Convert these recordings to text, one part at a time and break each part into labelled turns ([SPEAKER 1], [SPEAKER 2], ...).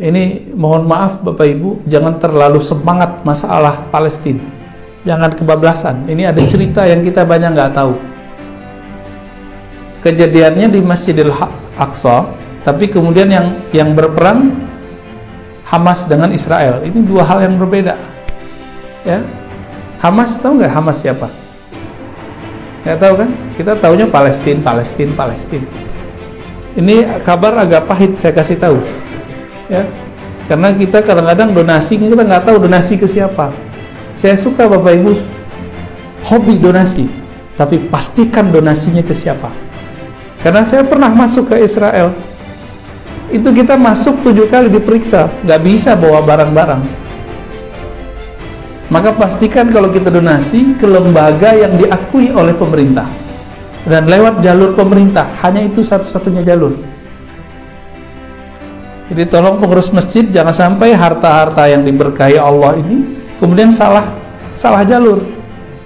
[SPEAKER 1] Ini mohon maaf Bapak Ibu, jangan terlalu semangat masalah Palestina. Jangan kebablasan. Ini ada cerita yang kita banyak nggak tahu. Kejadiannya di Masjidil Aqsa, tapi kemudian yang berperang Hamas dengan Israel. Ini dua hal yang berbeda. Ya, Hamas, tahu nggak Hamas siapa? Nggak tahu kan? Kita taunya Palestina. Ini kabar agak pahit saya kasih tahu. Ya, karena kita kadang-kadang donasi kita nggak tahu donasi ke siapa. Saya suka Bapak Ibu hobi donasi, tapi pastikan donasinya ke siapa. Karena saya pernah masuk ke Israel, itu kita masuk 7 kali diperiksa, nggak bisa bawa barang-barang. Maka pastikan kalau kita donasi ke lembaga yang diakui oleh pemerintah dan lewat jalur pemerintah, hanya itu satu-satunya jalur. Jadi tolong pengurus masjid jangan sampai harta-harta yang diberkahi Allah ini kemudian salah jalur.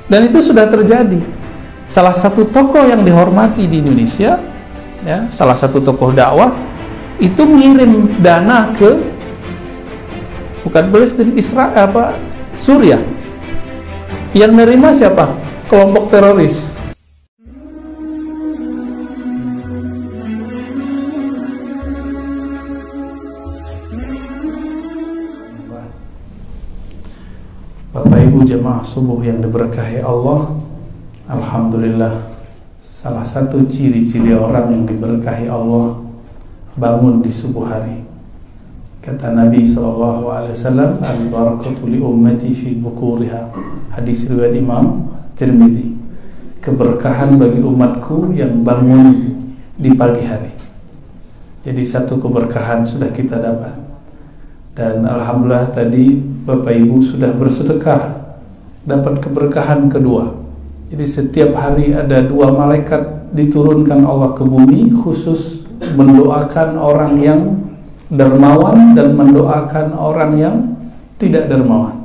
[SPEAKER 1] Dan itu sudah terjadi. Salah satu tokoh yang dihormati di Indonesia, ya, salah satu tokoh dakwah itu ngirim dana ke bukan Palestina, Israel Suriah. Yang nerima siapa? Kelompok teroris. Bapak Ibu jemaah subuh yang diberkahi Allah, alhamdulillah, salah satu ciri-ciri orang yang diberkahi Allah bangun di subuh hari. Kata Nabi SAW, al-barakatu li ummati fi bukuriha. Hadis riwayat Imam Tirmidzi. Keberkahan bagi umatku yang bangun di pagi hari. Jadi satu keberkahan sudah kita dapat. Dan alhamdulillah tadi Bapak Ibu sudah bersedekah, dapat keberkahan kedua. Jadi setiap hari ada 2 malaikat diturunkan Allah ke bumi khusus mendoakan orang yang dermawan dan mendoakan orang yang tidak dermawan.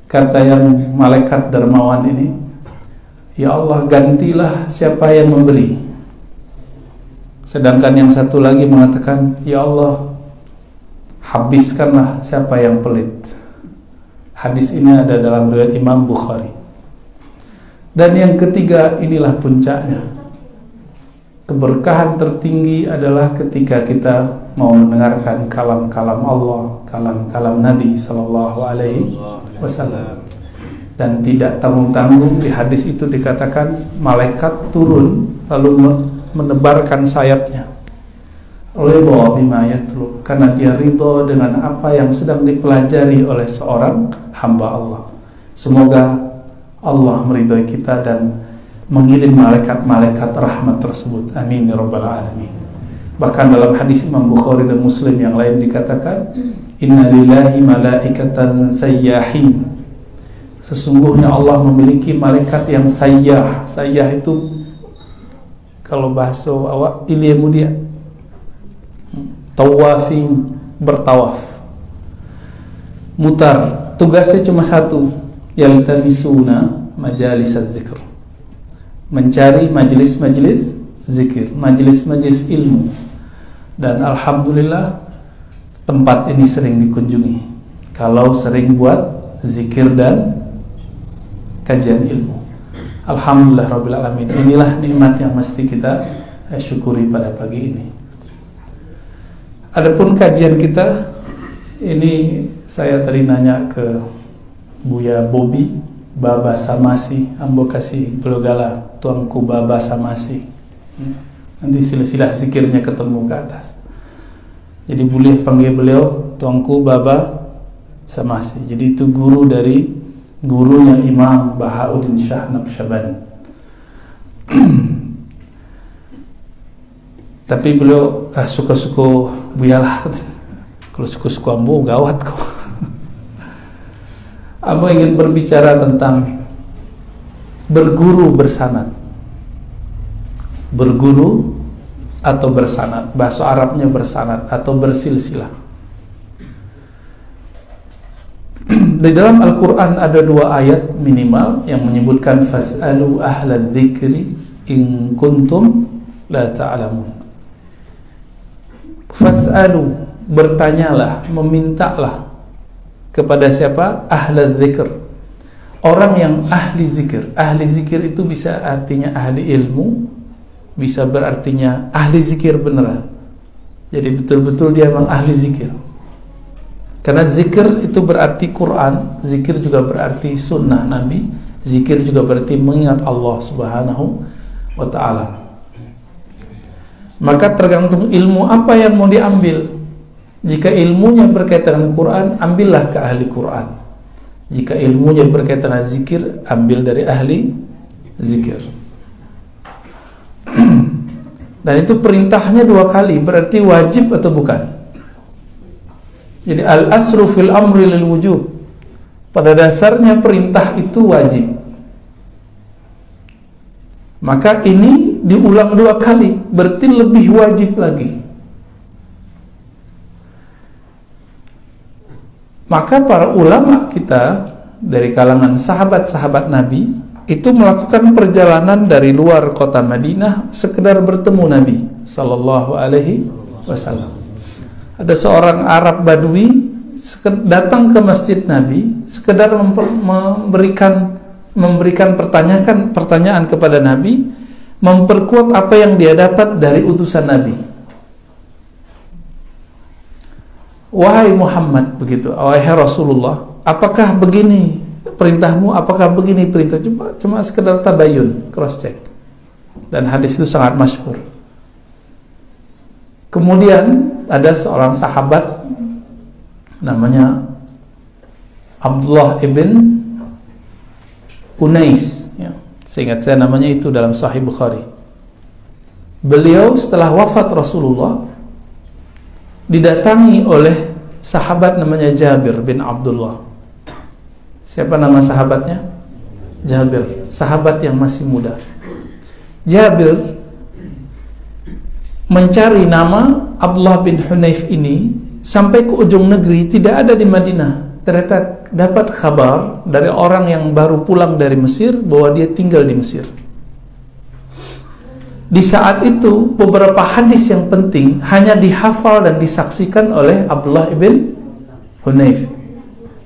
[SPEAKER 1] Kata yang malaikat dermawan ini, ya Allah gantilah siapa yang memberi. Sedangkan yang satu lagi mengatakan, ya Allah habiskanlah siapa yang pelit. Hadis ini ada dalam riwayat Imam Bukhari. Dan yang ketiga, inilah puncaknya. Keberkahan tertinggi adalah ketika kita mau mendengarkan kalam-kalam Allah, kalam-kalam Nabi Sallallahu Alaihi Wasallam. Dan tidak tanggung-tanggung di hadis itu dikatakan malaikat turun lalu menebarkan sayapnya. Ridho bima yatlub, karena dia ridho dengan apa yang sedang dipelajari oleh seorang hamba Allah. Semoga Allah meridhoi kita dan mengirim malaikat-malaikat rahmat tersebut. Amin ya rabbal alamin. Bahkan dalam hadis Imam Bukhari dan Muslim yang lain dikatakan, inna lillahi malaikatan sayyahin. Sesungguhnya Allah memiliki malaikat yang sayyah. Sayyah itu kalau bahasa awak ilmu dia tawafin, bertawaf, mutar. Tugasnya cuma satu, yaltamisuna majalis az-zikr, mencari majelis-majelis zikir, majelis-majelis ilmu. Dan alhamdulillah tempat ini sering dikunjungi kalau sering buat zikir dan kajian ilmu. Alhamdulillah rabbil alamin. Inilah nikmat yang mesti kita syukuri pada pagi ini. Adapun kajian kita ini, saya tadi nanya ke Buya Bobi, Baba Samasi, ambo kasih pelogala tuangku Baba Samasi. Nanti silsilah zikirnya ketemu ke atas. Jadi boleh panggil beliau tuangku Baba Samasi. Jadi itu guru dari gurunya Imam Bahauddin Shah Naqsyabandi. Tapi beliau suka-suka buyalah. Kalau suka-suka ambo gawat kok. Ambo ingin berbicara tentang berguru bersanad. Berguru atau bersanad, bahasa Arabnya bersanad atau bersilsilah. Di dalam Al-Quran ada 2 ayat minimal yang menyebutkan fas'alu ahla dzikri in kuntum la ta'lamun. Fas'alu, bertanyalah, memintalah kepada siapa? Ahli zikr. Orang yang ahli zikir. Ahli zikir itu bisa artinya ahli ilmu, bisa berartinya ahli zikir beneran. Jadi betul-betul dia memang ahli zikir. Karena zikir itu berarti Quran, zikir juga berarti sunnah Nabi, zikir juga berarti mengingat Allah Subhanahu wa ta'ala. Maka tergantung ilmu apa yang mau diambil. Jika ilmunya berkaitan dengan Quran, ambillah ke ahli Quran. Jika ilmunya berkaitan dengan zikir, ambil dari ahli zikir. Dan itu perintahnya 2 kali, berarti wajib atau bukan? Jadi al-asru fil amri lil wujub. Pada dasarnya perintah itu wajib. Maka ini diulang 2 kali, berarti lebih wajib lagi. Maka para ulama kita dari kalangan sahabat-sahabat Nabi itu melakukan perjalanan dari luar kota Madinah sekedar bertemu Nabi sallallahu alaihi wasallam. Ada seorang Arab Badui datang ke masjid Nabi sekedar memberikan pertanyaan kepada Nabi, memperkuat apa yang dia dapat dari utusan Nabi. Wahai Muhammad, begitu, wahai Rasulullah, apakah begini perintahmu, apakah begini perintah? Cuma sekedar tabayun, cross check. Dan hadis itu sangat masyhur. Kemudian ada seorang sahabat namanya Abdullah ibn Unais, ya. Seingat saya namanya itu dalam Sahih Bukhari. Beliau setelah wafat Rasulullah didatangi oleh sahabat namanya Jabir bin Abdullah. Siapa nama sahabatnya? Jabir, sahabat yang masih muda. Jabir mencari nama Abdullah bin Hunayf ini sampai ke ujung negeri, tidak ada di Madinah. Ternyata dapat kabar dari orang yang baru pulang dari Mesir bahwa dia tinggal di Mesir. Di saat itu beberapa hadis yang penting hanya dihafal dan disaksikan oleh Abdullah bin Hunayf.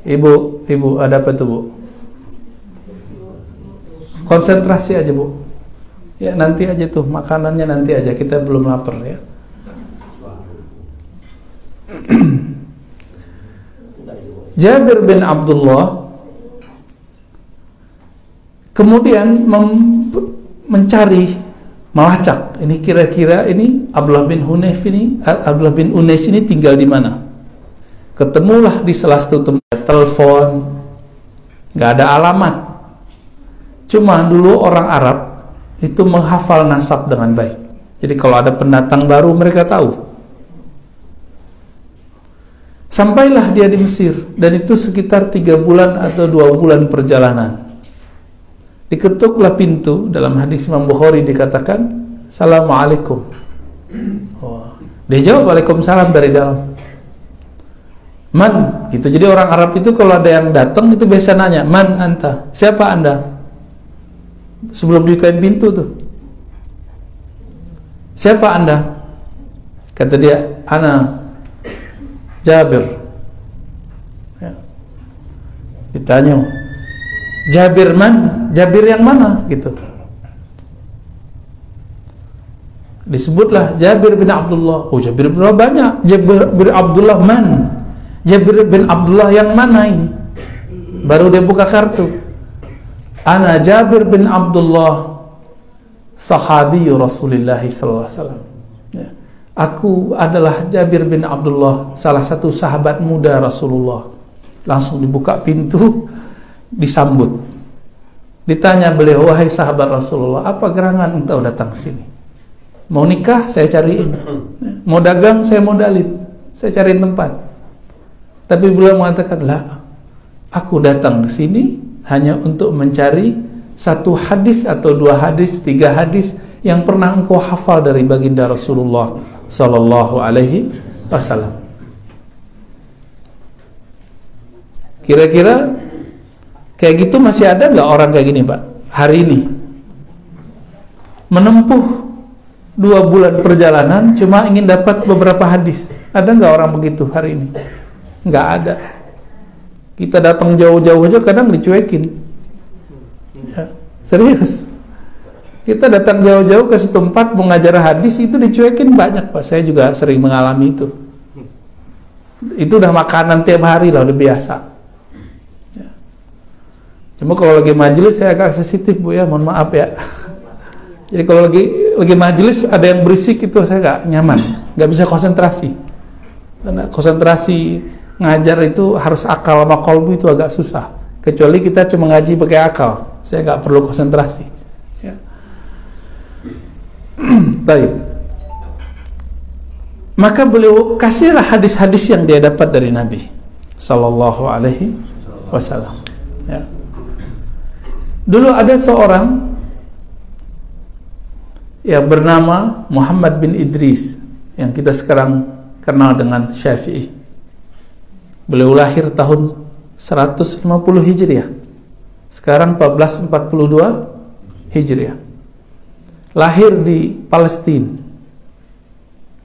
[SPEAKER 1] Ibu ada apa tuh, Bu? Konsentrasi aja, Bu. Ya nanti aja tuh, makanannya nanti aja, kita belum lapar ya. Jabir bin Abdullah kemudian mencari, melacak, ini kira-kira ini Abdullah bin Hunayf ini, Abdullah bin Unais ini tinggal di mana. Ketemulah di salah satu tempat, telepon, nggak ada alamat. Cuma dulu orang Arab itu menghafal nasab dengan baik. Jadi kalau ada pendatang baru mereka tahu. Sampailah dia di Mesir, dan itu sekitar 3 bulan atau 2 bulan perjalanan. Diketuklah pintu, dalam hadis Imam Bukhari dikatakan, Assalamualaikum. Oh, dia jawab Waalaikumsalam dari dalam. Man, gitu. Jadi orang Arab itu kalau ada yang datang itu biasa nanya, Man anta, siapa anda? Sebelum dibukain pintu tuh, siapa anda? Kata dia, ana Jabir. Ya. Ditanya, Jabir man? Jabir yang mana? Gitu. Disebutlah Jabir bin Abdullah. Oh, Jabir bin Abdullah banyak. Jabir bin Abdullah man? Jabir bin Abdullah yang mana ini? Baru dia buka kartu. Ana Jabir bin Abdullah, sahabi Rasulullah sallallahu alaihi wasallam. Ya. Aku adalah Jabir bin Abdullah, salah satu sahabat muda Rasulullah. Langsung dibuka pintu, disambut. Ditanya beliau, wahai sahabat Rasulullah, apa gerangan engkau datang ke sini? Mau nikah, saya cariin. Mau dagang, saya modalin. Saya cariin tempat. Tapi beliau mengatakan, lah, aku datang ke sini hanya untuk mencari 1 hadis atau 2 hadis, 3 hadis yang pernah engkau hafal dari baginda Rasulullah sallallahu alaihi wasallam. Kira-kira kayak gitu masih ada nggak orang kayak gini, Pak? Hari ini menempuh 2 bulan perjalanan cuma ingin dapat beberapa hadis. Ada nggak orang begitu hari ini? Nggak ada. Kita datang jauh-jauh aja kadang dicuekin. Ya, serius. Kita datang jauh-jauh ke satu tempat mengajar hadis itu dicuekin banyak, Pak. Saya juga sering mengalami itu. Itu udah makanan tiap hari lah, udah biasa. Ya. Cuma kalau lagi majelis saya agak sensitif, Bu ya, mohon maaf ya. Jadi kalau lagi majelis ada yang berisik itu saya nggak nyaman, nggak bisa konsentrasi. Karena konsentrasi ngajar itu harus akal sama kolbu, itu agak susah. Kecuali kita cuma ngaji pakai akal, saya nggak perlu konsentrasi. Ya. Baik. Maka beliau kasihlah hadis-hadis yang dia dapat dari Nabi Sallallahu Alaihi Wasallam. Ya. Dulu ada seorang yang bernama Muhammad bin Idris yang kita sekarang kenal dengan Syafi'i. Beliau lahir tahun 150 Hijriah. Sekarang 1442 Hijriah. Lahir di Palestina,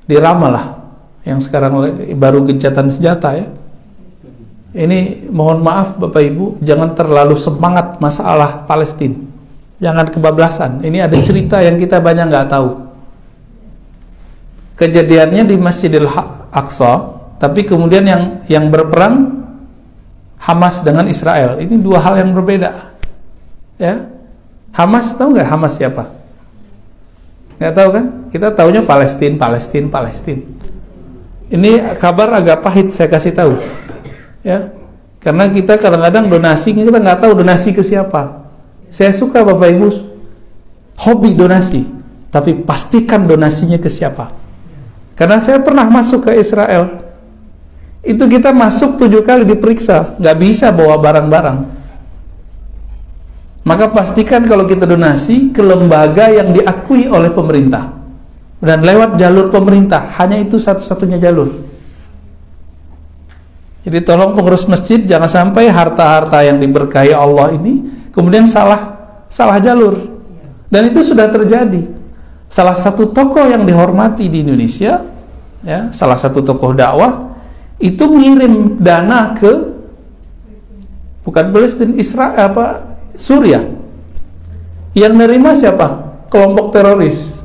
[SPEAKER 1] di Ramallah, yang sekarang baru gencatan senjata ya. Ini mohon maaf Bapak Ibu, jangan terlalu semangat masalah Palestina. Jangan kebablasan. Ini ada cerita yang kita banyak nggak tahu. Kejadiannya di Masjidil Aqsa, tapi kemudian yang berperang Hamas dengan Israel. Ini dua hal yang berbeda. Ya, Hamas, tahu nggak Hamas siapa? Nggak tahu kan? Kita taunya Palestina. Ini kabar agak pahit saya kasih tahu. Ya, karena kita kadang-kadang donasi kita nggak tahu donasi ke siapa. Saya suka Bapak Ibu hobi donasi, tapi pastikan donasinya ke siapa. Karena saya pernah masuk ke Israel, itu kita masuk 7 kali diperiksa, nggak bisa bawa barang-barang. Maka pastikan kalau kita donasi ke lembaga yang diakui oleh pemerintah dan lewat jalur pemerintah, hanya itu satu-satunya jalur. Jadi tolong pengurus masjid jangan sampai harta-harta yang diberkahi Allah ini kemudian salah jalur. Dan itu sudah terjadi. Salah satu tokoh yang dihormati di Indonesia, ya, salah satu tokoh dakwah itu ngirim dana ke bukan Palestina, Israel Suriah. Yang nerima siapa? Kelompok teroris.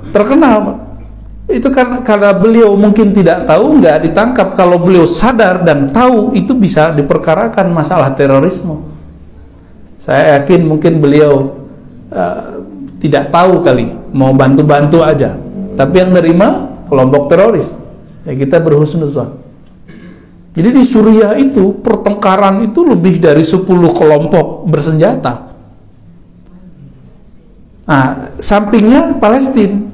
[SPEAKER 1] Terkenal, Pak. Itu karena beliau mungkin tidak tahu, nggak ditangkap. Kalau beliau sadar dan tahu, itu bisa diperkarakan masalah terorisme. Saya yakin mungkin beliau tidak tahu kali, mau bantu-bantu aja. Tapi yang nerima kelompok teroris. Ya kita berhusnuzon. Jadi di Suriah itu pertengkaran itu lebih dari 10 kelompok bersenjata. Nah, sampingnya Palestina.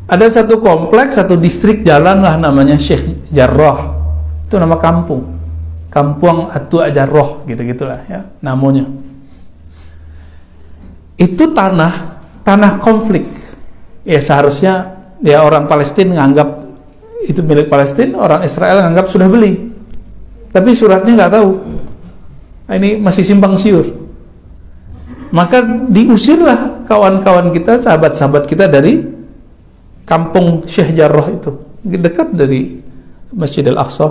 [SPEAKER 1] Ada satu kompleks, satu distrik jalan lah namanya Sheikh Jarrah. Itu nama kampung. Kampung Atua Jarrah, gitu-gitulah ya namanya. Itu tanah konflik. Ya seharusnya ya orang Palestina nganggap itu milik Palestina, orang Israel nganggap sudah beli. Tapi suratnya nggak tahu. Nah, ini masih simpang siur. Maka diusirlah kawan-kawan kita, sahabat-sahabat kita dari kampung Syekh Jarrah itu, dekat dari Masjidil Aqsa.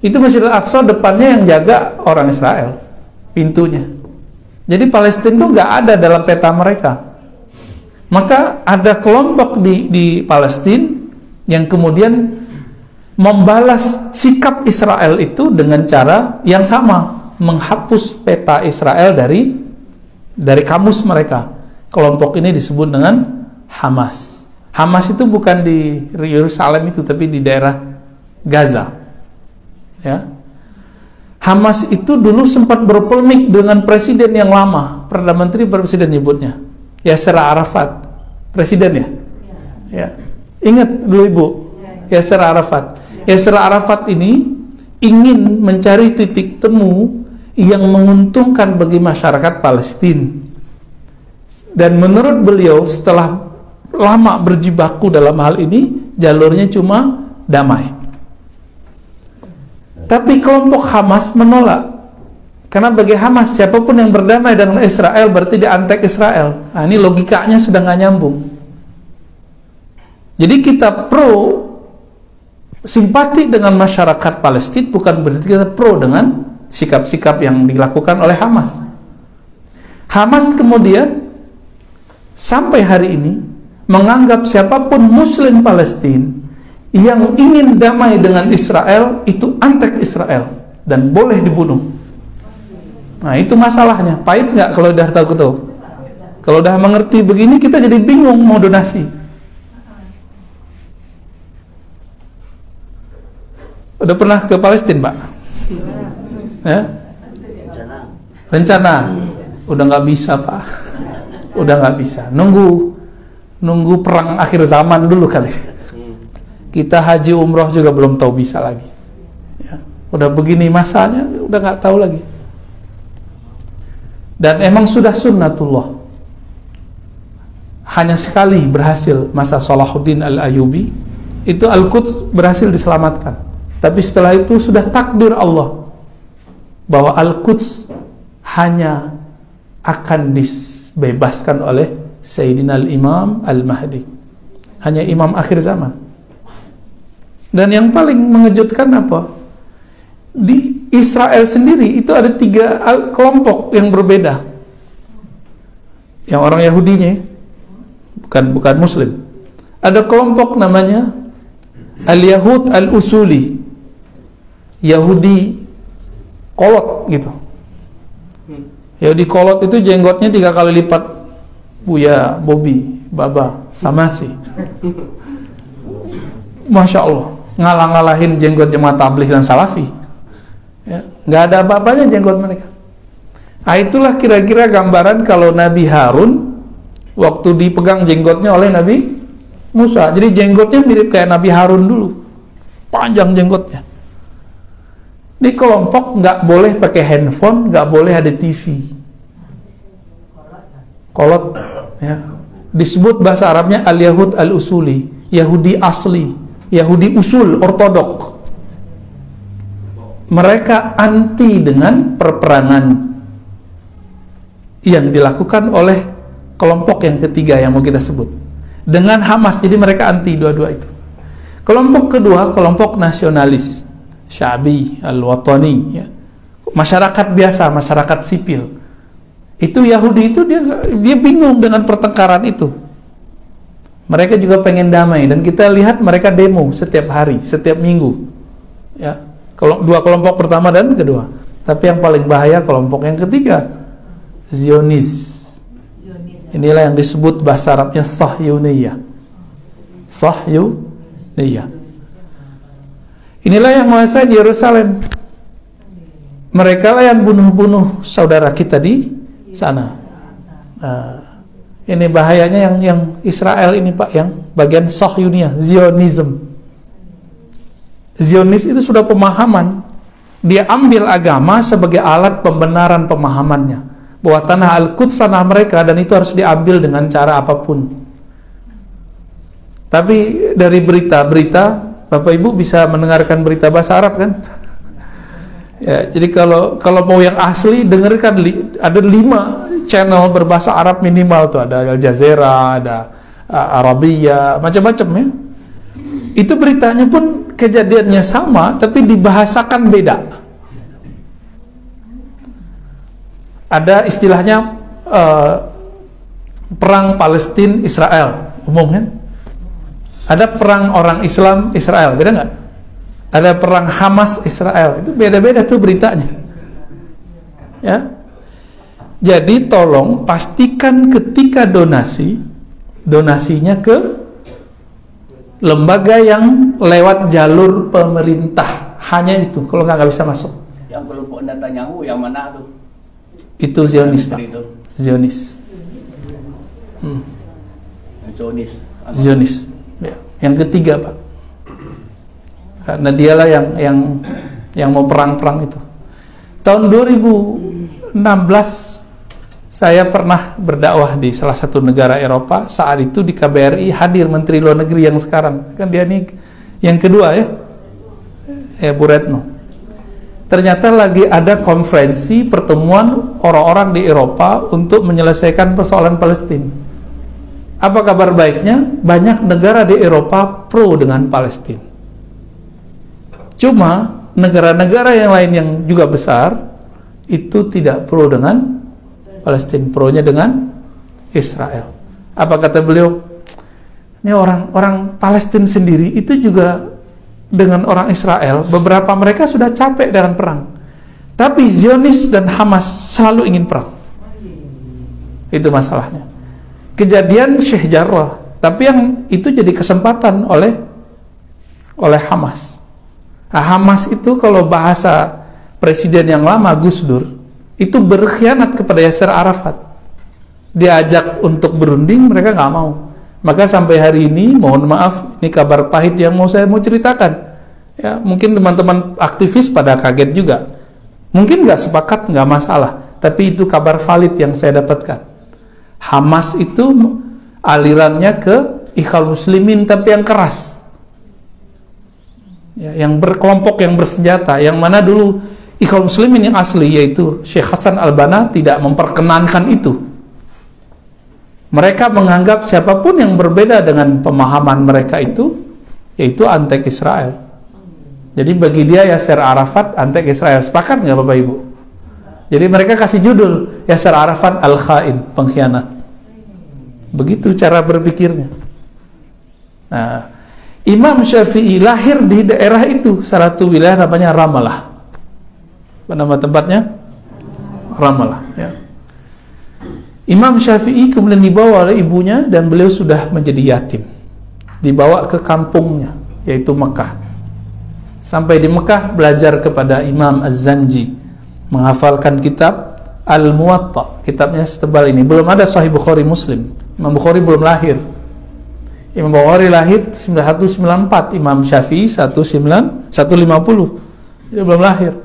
[SPEAKER 1] Itu Masjidil Aqsa depannya yang jaga orang Israel, pintunya. Jadi Palestina itu nggak ada dalam peta mereka. Maka ada kelompok di Palestina yang kemudian membalas sikap Israel itu dengan cara yang sama, menghapus peta Israel dari kamus mereka. Kelompok ini disebut dengan Hamas. Hamas itu bukan di Yerusalem itu, tapi di daerah Gaza. Ya. Hamas itu dulu sempat berpolemik dengan presiden yang lama, Perdana Menteri presiden nyebutnya, Yasser Arafat, presiden ya. Ya. Ingat dulu Ibu, Yasser Arafat. Yasser Arafat ini ingin mencari titik temu yang menguntungkan bagi masyarakat Palestina. Dan menurut beliau setelah lama berjibaku dalam hal ini, jalurnya cuma damai. Tapi kelompok Hamas menolak. Karena bagi Hamas, siapapun yang berdamai dengan Israel berarti dia antek Israel. Nah, ini logikanya sudah nggak nyambung. Jadi kita pro simpati dengan masyarakat Palestina bukan berarti kita pro dengan sikap-sikap yang dilakukan oleh Hamas. Hamas kemudian sampai hari ini menganggap siapapun Muslim Palestina yang ingin damai dengan Israel itu antek Israel dan boleh dibunuh. Nah, itu masalahnya. Pahit nggak kalau udah tahu? Kalau udah mengerti begini, kita jadi bingung mau donasi. Udah pernah ke Palestina, Pak? Ya? Rencana. Udah nggak bisa, Pak. Udah nggak bisa. Nunggu perang akhir zaman dulu kali. Kita haji umroh juga belum tahu bisa lagi. Ya. Udah begini masanya, udah nggak tahu lagi. Dan emang sudah sunnatullah. Hanya sekali berhasil masa Salahuddin Al-Ayyubi, itu Al-Quds berhasil diselamatkan. Tapi setelah itu sudah takdir Allah bahwa Al-Quds hanya akan dibebaskan oleh Sayyidina Al-Imam Al-Mahdi. Hanya imam akhir zaman. Dan yang paling mengejutkan apa? Di Israel sendiri itu ada 3 kelompok yang berbeda. Yang orang Yahudinya bukan Muslim. Ada kelompok namanya Al-Yahud Al-Usuli, Yahudi kolot gitu. Yahudi kolot itu jenggotnya 3 kali lipat Buya, Bobi, Baba, Samasi. Masya Allah, ngalah-ngalahin jenggot jemaah tabligh dan salafi. Ya, nggak ada apa-apanya jenggot mereka. Nah, itulah kira-kira gambaran kalau Nabi Harun waktu dipegang jenggotnya oleh Nabi Musa. Jadi jenggotnya mirip kayak Nabi Harun dulu, panjang jenggotnya. Di kelompok nggak boleh pakai handphone, nggak boleh ada TV. Kolot, ya. Disebut bahasa Arabnya Al-Yahud Al-Usuli, Yahudi asli, Yahudi usul, ortodok. Mereka anti dengan perperangan yang dilakukan oleh kelompok yang ketiga yang mau kita sebut dengan Hamas. Jadi mereka anti dua-dua itu. Kelompok kedua, kelompok nasionalis, Syabi, Al-Watani, ya. Masyarakat biasa, masyarakat sipil. Itu Yahudi itu dia bingung dengan pertengkaran itu. Mereka juga pengen damai, dan kita lihat mereka demo setiap hari, setiap minggu. Ya, kalau 2 kelompok pertama dan kedua. Tapi yang paling bahaya kelompok yang ketiga, Zionis. Inilah yang disebut bahasa Arabnya Sahyuniyah. Sahyuniyah. Inilah yang menguasai Yerusalem. Mereka lah yang bunuh-bunuh saudara kita di sana. Ini bahayanya yang Israel ini, Pak, yang bagian Sahyuniyah, Zionism. Zionis itu sudah pemahaman. Dia ambil agama sebagai alat pembenaran pemahamannya bahwa tanah Al-Quds tanah mereka, dan itu harus diambil dengan cara apapun. Tapi dari berita-berita, Bapak Ibu bisa mendengarkan berita bahasa Arab kan? Ya, jadi kalau mau yang asli dengarkan, ada 5 channel berbahasa Arab minimal tuh, ada Al Jazeera, ada Arabia, macam-macam ya. Itu beritanya pun kejadiannya sama, tapi dibahasakan beda. Ada istilahnya perang Palestina Israel, umum kan? Ada perang orang Islam Israel, beda nggak? Ada perang Hamas Israel, itu beda-beda tuh beritanya. Ya. Jadi tolong pastikan ketika donasinya ke lembaga yang lewat jalur pemerintah. Hanya itu, kalau nggak bisa masuk.
[SPEAKER 2] Yang kelompok Netanyahu yang mana tuh?
[SPEAKER 1] Itu Zionis, Pak. Zionis. Zionis. Ya. Yang ketiga, Pak. Karena dialah yang mau perang-perang itu. Tahun 2016 saya pernah berdakwah di salah satu negara Eropa. Saat itu di KBRI hadir Menteri Luar Negeri yang sekarang. Kan dia nih yang kedua ya, Bu Retno. Ternyata lagi ada konferensi pertemuan orang-orang di Eropa untuk menyelesaikan persoalan Palestina. Apa kabar baiknya? Banyak negara di Eropa pro dengan Palestina. Cuma negara-negara yang lain yang juga besar itu tidak pro dengan Palestina, pro-nya dengan Israel. Apa kata beliau? Ini orang Palestina sendiri itu juga dengan orang Israel, beberapa mereka sudah capek dengan perang. Tapi Zionis dan Hamas selalu ingin perang. Itu masalahnya. Kejadian Sheikh Jarrah, tapi yang itu jadi kesempatan oleh Hamas. Nah, Hamas itu kalau bahasa presiden yang lama Gus Dur, itu berkhianat kepada Yasser Arafat. Diajak untuk berunding, mereka nggak mau. Maka sampai hari ini, mohon maaf, ini kabar pahit yang saya mau ceritakan. Ya, mungkin teman-teman aktivis pada kaget juga. Mungkin nggak sepakat, nggak masalah. Tapi itu kabar valid yang saya dapatkan. Hamas itu alirannya ke Ikhwan Muslimin, tapi yang keras. Ya, yang berkelompok, yang bersenjata. Yang mana dulu Ikhwan Muslimin yang asli, yaitu Syekh Hasan Al-Banna, tidak memperkenankan itu. Mereka menganggap siapapun yang berbeda dengan pemahaman mereka itu, yaitu antek Israel. Jadi bagi dia Yasser Arafat antek Israel. Sepakat nggak Bapak Ibu? Jadi mereka kasih judul Yasser Arafat Al-Khain, pengkhianat. Begitu cara berpikirnya. Nah, Imam Syafi'i lahir di daerah itu, salah satu wilayah namanya Ramallah. Apa nama tempatnya? Ramallah. Ya. Imam Syafi'i kemudian dibawa oleh ibunya dan beliau sudah menjadi yatim. Dibawa ke kampungnya, yaitu Mekah. Sampai di Mekah belajar kepada Imam Az-Zanji, menghafalkan kitab Al-Muwatta, kitabnya setebal ini. Belum ada Sahih Bukhari Muslim. Imam Bukhari belum lahir. Imam Bukhari lahir 194, Imam Syafi'i 150. Dia belum lahir.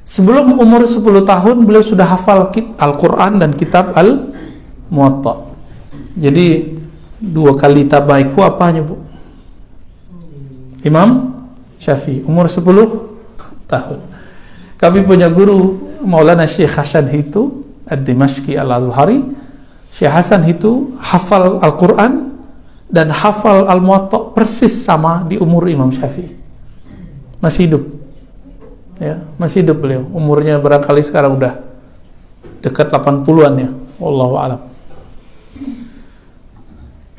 [SPEAKER 1] Sebelum umur 10 tahun beliau sudah hafal Al-Quran dan kitab Al-Muwatta. Jadi 2 kali tabaiku apanya, Bu? Imam Syafi'i umur 10 tahun. Kami punya guru Maulana Syekh Hasan Hitu Ad-Dimashqi Al-Azhari. Syekh Hasan Hitu hafal Al-Quran dan hafal Al-Muwatta persis sama di umur Imam Syafi'i. Masih hidup. Ya, masih hidup beliau. Umurnya barangkali sekarang udah dekat 80-an ya. Wallahu a'lam.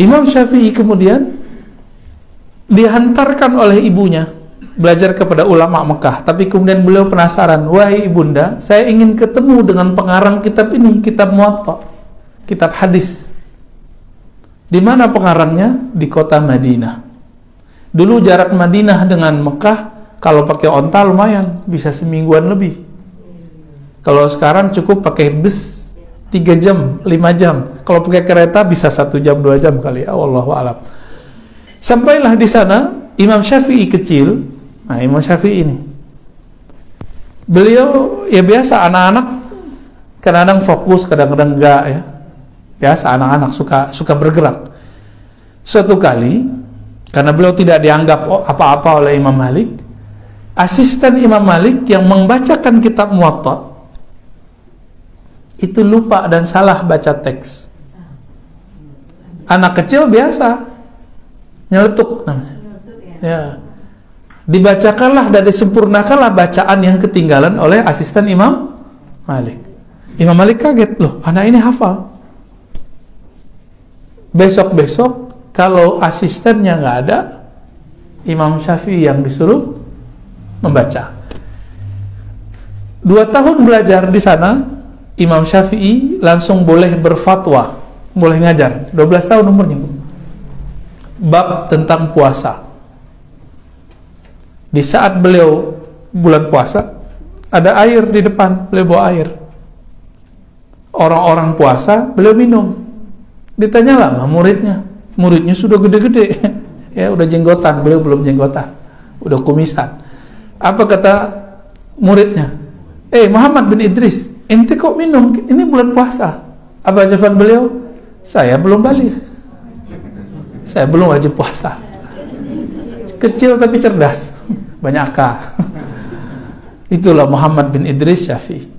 [SPEAKER 1] Imam Syafi'i kemudian dihantarkan oleh ibunya belajar kepada ulama Mekah, tapi kemudian beliau penasaran, wahai ibunda, saya ingin ketemu dengan pengarang kitab ini, kitab Muwatta, kitab hadis. Di mana pengarangnya? Di kota Madinah. Dulu jarak Madinah dengan Mekah kalau pakai onta lumayan, bisa semingguan lebih. Kalau sekarang cukup pakai bus 3 jam, 5 jam. Kalau pakai kereta bisa 1 jam, 2 jam kali ya, wallahu a'lam. Sampailah di sana Imam Syafi'i kecil. Nah, Imam Syafi'i ini, beliau ya biasa, anak-anak kadang-kadang fokus, kadang-kadang enggak ya. Biasa anak-anak suka bergerak. Suatu kali, karena beliau tidak dianggap apa-apa oleh Imam Malik, asisten Imam Malik yang membacakan kitab Muwatta itu lupa dan salah baca teks. Anak kecil biasa nyeletuk namanya. Ya. Dibacakanlah dan disempurnakanlah bacaan yang ketinggalan oleh asisten Imam Malik. Imam Malik kaget, loh anak ini hafal. Besok-besok kalau asistennya nggak ada, Imam Syafi'i yang disuruh membaca. 2 tahun belajar di sana, Imam Syafi'i langsung boleh berfatwa, boleh ngajar. 12 tahun umurnya. Bab tentang puasa. Di saat beliau bulan puasa, ada air di depan, beliau bawa air. Orang-orang puasa, beliau minum. Ditanyalah sama muridnya sudah gede-gede, ya udah jenggotan, beliau belum jenggotan, udah kumisan. Apa kata muridnya? Muhammad bin Idris, ente kok minum? Ini bulan puasa. Apa jawaban beliau? Saya belum balik, saya belum wajib puasa. Kecil tapi cerdas, banyak akal. Itulah Muhammad bin Idris Syafi'i.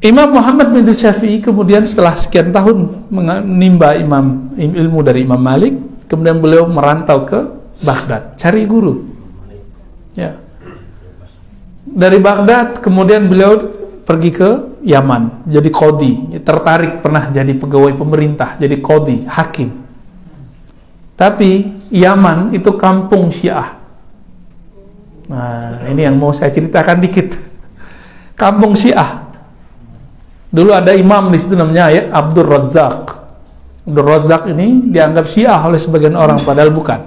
[SPEAKER 1] Imam Muhammad bin Syafi'i kemudian setelah sekian tahun menimba ilmu dari Imam Malik, kemudian beliau merantau ke Baghdad cari guru. Ya. Dari Baghdad kemudian beliau pergi ke Yaman jadi qadhi, tertarik pernah jadi pegawai pemerintah, jadi qadhi, hakim. Tapi Yaman itu kampung Syiah. Nah, ini yang mau saya ceritakan dikit. Kampung Syiah. Dulu ada imam di situ namanya Abdul Razak. Abdul Razak ini dianggap Syiah oleh sebagian orang, padahal bukan.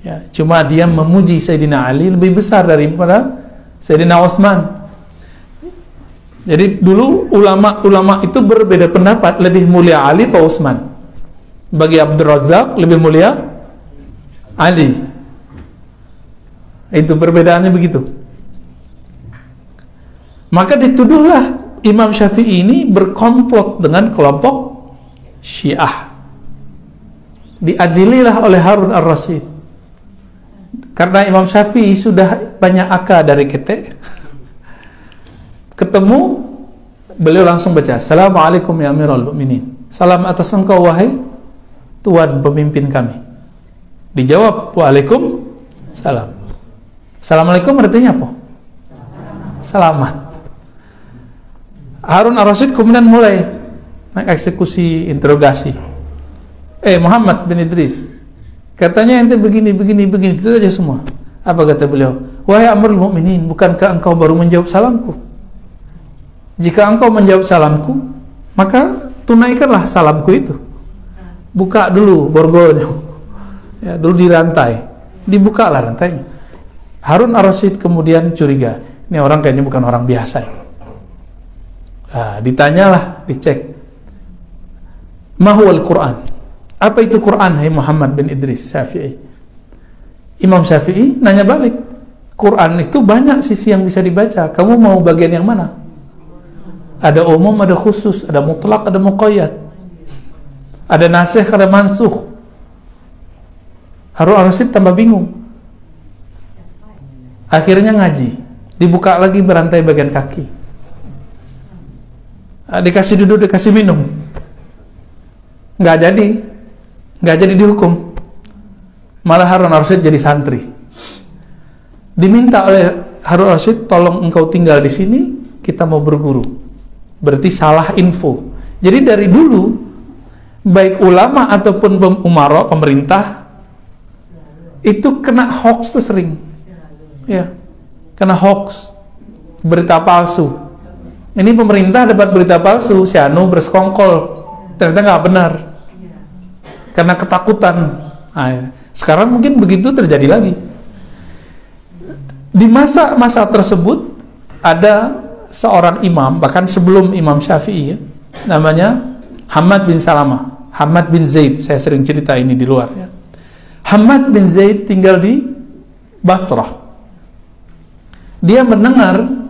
[SPEAKER 1] Ya, cuma dia memuji Sayyidina Ali lebih besar daripada Sayyidina Utsman. Jadi dulu ulama-ulama itu berbeda pendapat, lebih mulia Ali atau Utsman. Bagi Abdul Razak lebih mulia Ali. Itu perbedaannya begitu. Maka dituduhlah Imam Syafi'i ini berkomplot dengan kelompok Syiah. Diadililah oleh Harun ar-Rasyid. Karena Imam Syafi'i sudah banyak akal dari ketek. Ketemu, beliau langsung baca, Assalamualaikum ya Amirul Mukminin. Salam atas engkau wahai Tuan pemimpin kami. Dijawab, Waalaikumsalam. Assalamualaikum artinya apa? Selamat. Harun ar-Rasyid kemudian mulai eksekusi, interogasi. Muhammad bin Idris, katanya ente begini, itu saja semua. Apa kata beliau? Wahai Amirul Mukminin, bukankah engkau baru menjawab salamku? Jika engkau menjawab salamku, maka tunaikanlah salamku itu. Buka dulu borgolnya. Ya, dulu dirantai. Dibukalah rantainya. Harun ar-Rasyid kemudian curiga. Ini orang kayaknya bukan orang biasa ini. Nah, ditanyalah, dicek. Mahuwal Quran. Apa itu Quran, hai Muhammad bin Idris Syafi'i? Imam Syafi'i nanya balik. Quran itu banyak sisi yang bisa dibaca. Kamu mau bagian yang mana? Ada umum, ada khusus, ada mutlak, ada muqayyad. Ada nasikh, ada mansukh. Harun ar-Rasyid tambah bingung. Akhirnya ngaji. Dibuka lagi berantai bagian kaki. Dikasih duduk, dikasih minum, nggak jadi dihukum, malah Harun ar-Rasyid jadi santri. Diminta oleh Harun ar-Rasyid, tolong engkau tinggal di sini, kita mau berguru. Berarti salah info. Jadi dari dulu baik ulama ataupun umara, pemerintah itu kena hoax tuh sering, ya, kena hoax, berita palsu. Ini pemerintah dapat berita palsu, si Anu bersekongkol, ternyata nggak benar, karena ketakutan. Nah, ya. Sekarang mungkin begitu terjadi lagi. Di masa-masa tersebut ada seorang imam, bahkan sebelum Imam Syafi'i, ya, namanya Hamad bin Salamah, Hamad bin Zaid. Saya sering cerita ini di luar. Ya. Hamad bin Zaid tinggal di Basrah. Dia mendengar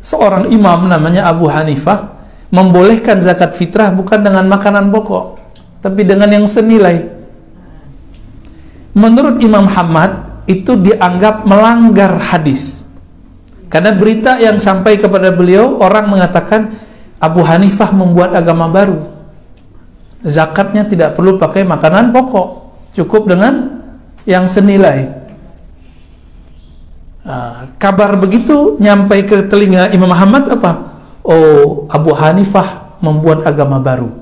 [SPEAKER 1] seorang imam namanya Abu Hanifah membolehkan zakat fitrah bukan dengan makanan pokok, tapi dengan yang senilai. Menurut Imam Hamad itu dianggap melanggar hadis, karena berita yang sampai kepada beliau, orang mengatakan Abu Hanifah membuat agama baru, zakatnya tidak perlu pakai makanan pokok, cukup dengan yang senilai. Kabar begitu nyampai ke telinga Imam Ahmad apa? Oh, Abu Hanifah membuat agama baru.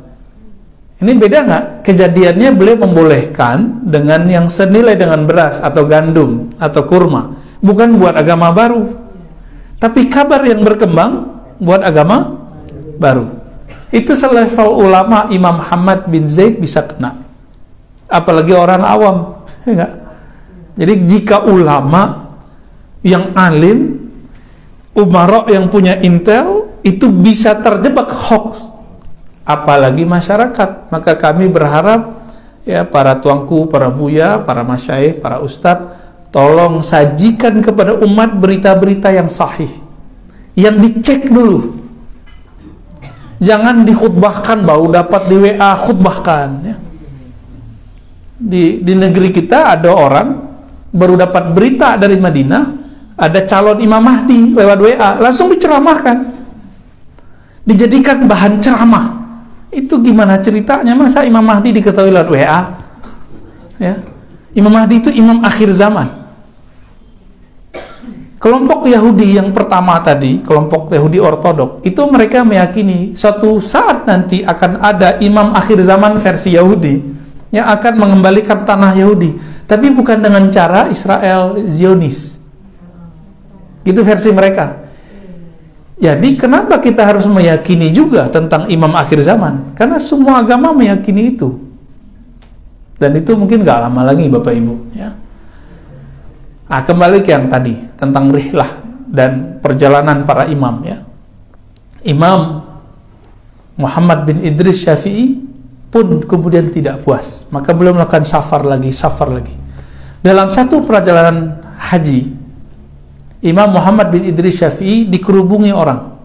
[SPEAKER 1] Ini beda nggak? Kejadiannya beliau membolehkan dengan yang senilai dengan beras atau gandum atau kurma, bukan buat agama baru. Tapi kabar yang berkembang buat agama baru. Itu selevel ulama Imam Hamad bin Zaid bisa kena. Apalagi orang awam, enggak? Jadi jika ulama yang alim, umara yang punya intel itu bisa terjebak hoax, apalagi masyarakat. Maka kami berharap ya para tuanku, para buya, para masyayikh, para ustadz, tolong sajikan kepada umat berita-berita yang sahih, yang dicek dulu. Jangan dikhutbahkan, baru dapat di WA khutbahkan ya. Di negeri kita ada orang baru dapat berita dari Madinah, ada calon Imam Mahdi lewat WA, langsung diceramahkan. dijadikan bahan ceramah. Itu gimana ceritanya? Masa Imam Mahdi diketahui lewat WA? Ya. Imam Mahdi itu imam akhir zaman. Kelompok Yahudi yang pertama tadi, kelompok Yahudi ortodok, itu mereka meyakini suatu saat nanti akan ada imam akhir zaman versi Yahudi yang akan mengembalikan tanah Yahudi, tapi bukan dengan cara Israel Zionis. Gitu versi mereka. Jadi kenapa kita harus meyakini juga tentang imam akhir zaman? Karena semua agama meyakini itu. Dan itu mungkin gak lama lagi Bapak Ibu, ya. Nah, kembali ke yang tadi tentang rihlah dan perjalanan para imam, ya. Imam Muhammad bin Idris Syafi'i pun kemudian tidak puas, maka beliau melakukan safar lagi. Dalam satu perjalanan haji, Imam Muhammad bin Idris Syafi'i dikerubungi orang.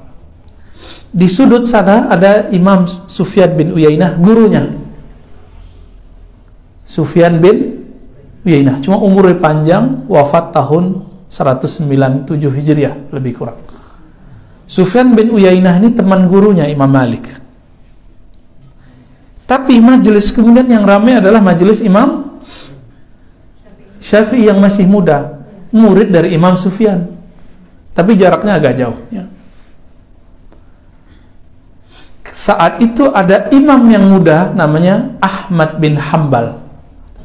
[SPEAKER 1] Di sudut sana ada Imam Sufyan bin Uyainah, gurunya. Sufyan bin Uyainah, cuma umurnya panjang, wafat tahun 197 Hijriah, lebih kurang. Sufyan bin Uyainah ini teman gurunya Imam Malik. Tapi majelis kemudian yang ramai adalah majelis Imam Syafi'i yang masih muda, murid dari Imam Sufyan, tapi jaraknya agak jauh, ya. Saat itu ada imam yang muda namanya Ahmad bin Hambal,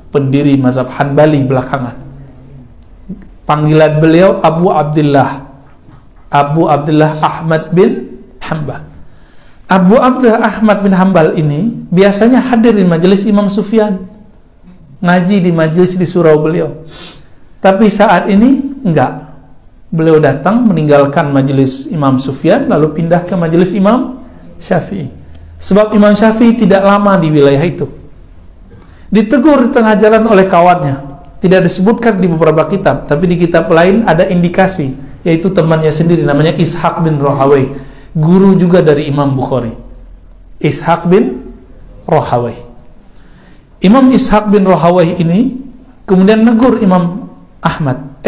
[SPEAKER 1] pendiri mazhab Hanbali belakangan. Panggilan beliau Abu Abdullah Ahmad bin Hambal. Abu Abdullah Ahmad bin Hambal ini biasanya hadir di majelis Imam Sufyan, ngaji di majelis di surau beliau. Tapi saat ini enggak. Beliau datang meninggalkan majelis Imam Sufyan lalu pindah ke majelis Imam Syafi'i. Sebab Imam Syafi'i tidak lama di wilayah itu. Ditegur di tengah jalan oleh kawannya. Tidak disebutkan di beberapa kitab, tapi di kitab lain ada indikasi, yaitu temannya sendiri namanya Ishaq bin Rahawai, guru juga dari Imam Bukhari. Ishaq bin Rahawai. Imam Ishaq bin Rahawai ini kemudian negur Imam Ahmad,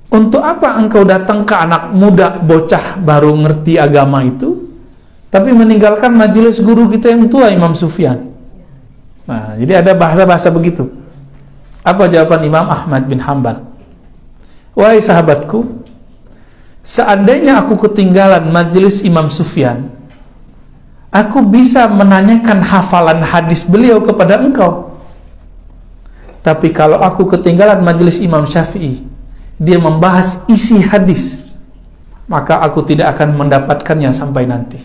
[SPEAKER 1] untuk apa engkau datang ke anak muda bocah baru ngerti agama itu, tapi meninggalkan majelis guru kita yang tua Imam Sufyan? Nah, jadi ada bahasa-bahasa begitu. Apa jawaban Imam Ahmad bin Hambal? Wahai sahabatku, seandainya aku ketinggalan majelis Imam Sufyan, aku bisa menanyakan hafalan hadis beliau kepada engkau. Tapi kalau aku ketinggalan majelis Imam Syafi'i, dia membahas isi hadis, maka aku tidak akan mendapatkannya sampai nanti.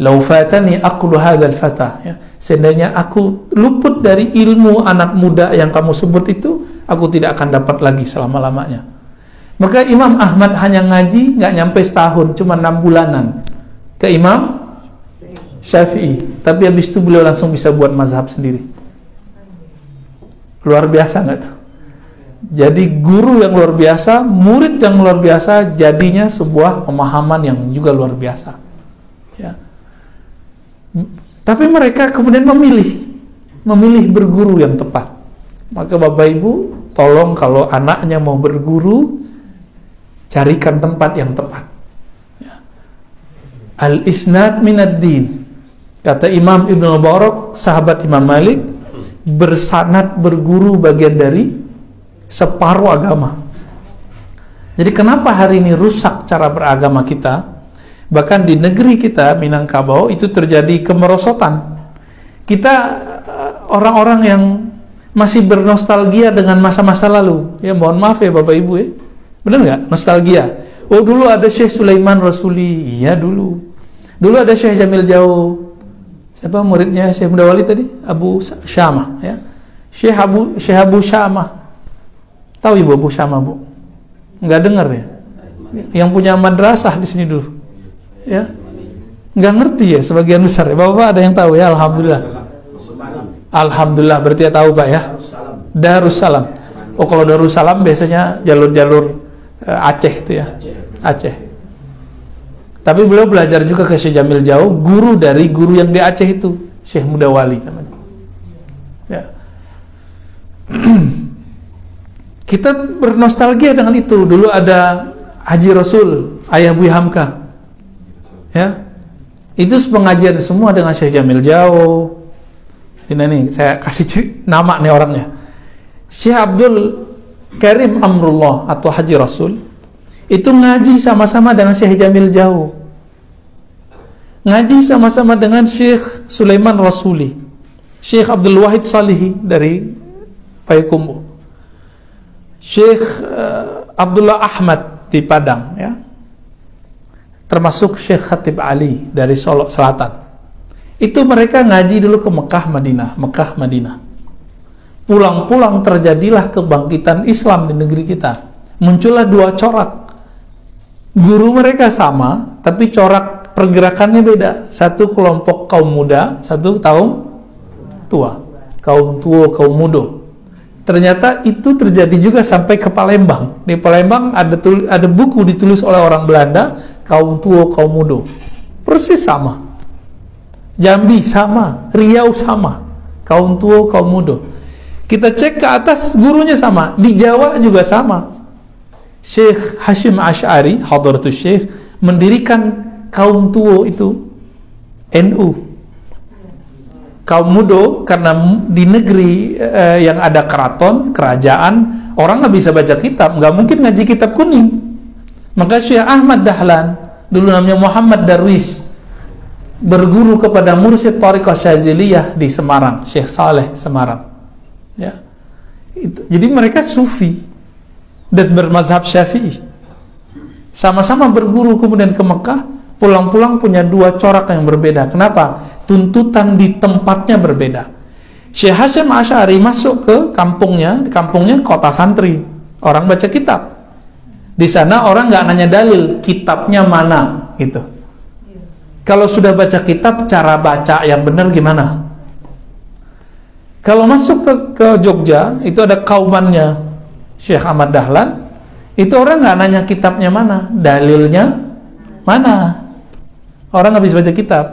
[SPEAKER 1] Lau fatani aqlu hadzal fata, ya. Seandainya aku luput dari ilmu anak muda yang kamu sebut itu, aku tidak akan dapat lagi selama-lamanya. Maka Imam Ahmad hanya ngaji nggak nyampe setahun, cuma 6 bulanan ke Imam Syafi'i. Tapi habis itu beliau langsung bisa buat mazhab sendiri. Luar biasa nggak tuh? Jadi guru yang luar biasa, murid yang luar biasa, jadinya sebuah pemahaman yang juga luar biasa, ya. Tapi mereka kemudian memilih berguru yang tepat. Maka Bapak Ibu, tolong kalau anaknya mau berguru, carikan tempat yang tepat, ya. Al-isnad minad din. Kata Imam Ibnu Mubarak, sahabat Imam Malik, bersanad berguru bagian dari separuh agama. Jadi kenapa hari ini rusak cara beragama kita? Bahkan di negeri kita, Minangkabau, itu terjadi kemerosotan. Kita orang-orang yang masih bernostalgia dengan masa-masa lalu. Ya mohon maaf ya Bapak Ibu, ya. Benar nggak? Nostalgia. Oh dulu ada Syekh Sulaiman Rasuli. Iya dulu. Dulu ada Syekh Jamil Jauh. Siapa muridnya Syekh Mudawali tadi? Abu Syamah, ya. Syekh Abu Syamah. Tahu Ibu Abu Syamah, Bu? Nggak dengar ya? Yang punya madrasah di sini dulu, ya? Nggak ngerti ya sebagian besar ya? Bapak ada yang tahu ya? Alhamdulillah. Alhamdulillah, berarti ya tahu Pak ya? Darussalam. Oh kalau Darussalam biasanya jalur-jalur Aceh itu ya? Aceh. Tapi beliau belajar juga ke Syekh Jamil Jauh, guru dari guru yang di Aceh itu, Syekh Mudawali namanya, ya. Kita bernostalgia dengan itu. Dulu ada Haji Rasul ayah Buya Hamka. Ya. Itu pengajian semua dengan Syekh Jamil Jauh. Ini nih, saya kasih nama nih orangnya. Syekh Abdul Karim Amrullah atau Haji Rasul itu ngaji sama-sama dengan Syekh Jamil Jauh. Ngaji sama-sama dengan Syekh Sulaiman Rasuli, Syekh Abdul Wahid Salihi dari Payakumbuh, Syekh Abdullah Ahmad di Padang, ya. Termasuk Syekh Khatib Ali dari Solo Selatan. Itu mereka ngaji dulu ke Mekah Madinah. Pulang-pulang terjadilah kebangkitan Islam di negeri kita. Muncullah dua corak. Guru mereka sama, tapi corak pergerakannya beda. Satu kelompok kaum muda, satu kaum tua. Kaum tua, kaum muda. Ternyata itu terjadi juga sampai ke Palembang. Di Palembang ada buku ditulis oleh orang Belanda, kaum tua, kaum muda. Persis sama. Jambi sama, Riau sama, kaum tua, kaum muda. Kita cek ke atas, gurunya sama. Di Jawa juga sama. Syekh Hashim Asy'ari, Hadratus Syekh, mendirikan kaum tua itu NU. Kaum muda, karena di negeri yang ada keraton, kerajaan, orang nggak bisa baca kitab, nggak mungkin ngaji kitab kuning. Maka Syekh Ahmad Dahlan, dulu namanya Muhammad Darwish, berguru kepada mursyid Thariqah Syaziliyah di Semarang, Syekh Saleh Semarang. Ya. Jadi mereka sufi dan bermazhab Syafi'i. Sama-sama berguru kemudian ke Mekah, pulang-pulang punya dua corak yang berbeda. Kenapa? Tuntutan di tempatnya berbeda. Syekh Hashim Asy'ari masuk ke kampungnya kota santri. Orang baca kitab. Di sana orang nggak nanya dalil, kitabnya mana gitu. Kalau sudah baca kitab, cara baca yang benar gimana? Kalau masuk ke Jogja, itu ada kaumannya Syekh Ahmad Dahlan, itu orang nggak nanya kitabnya mana, dalilnya mana. Orang nggak bisa baca kitab.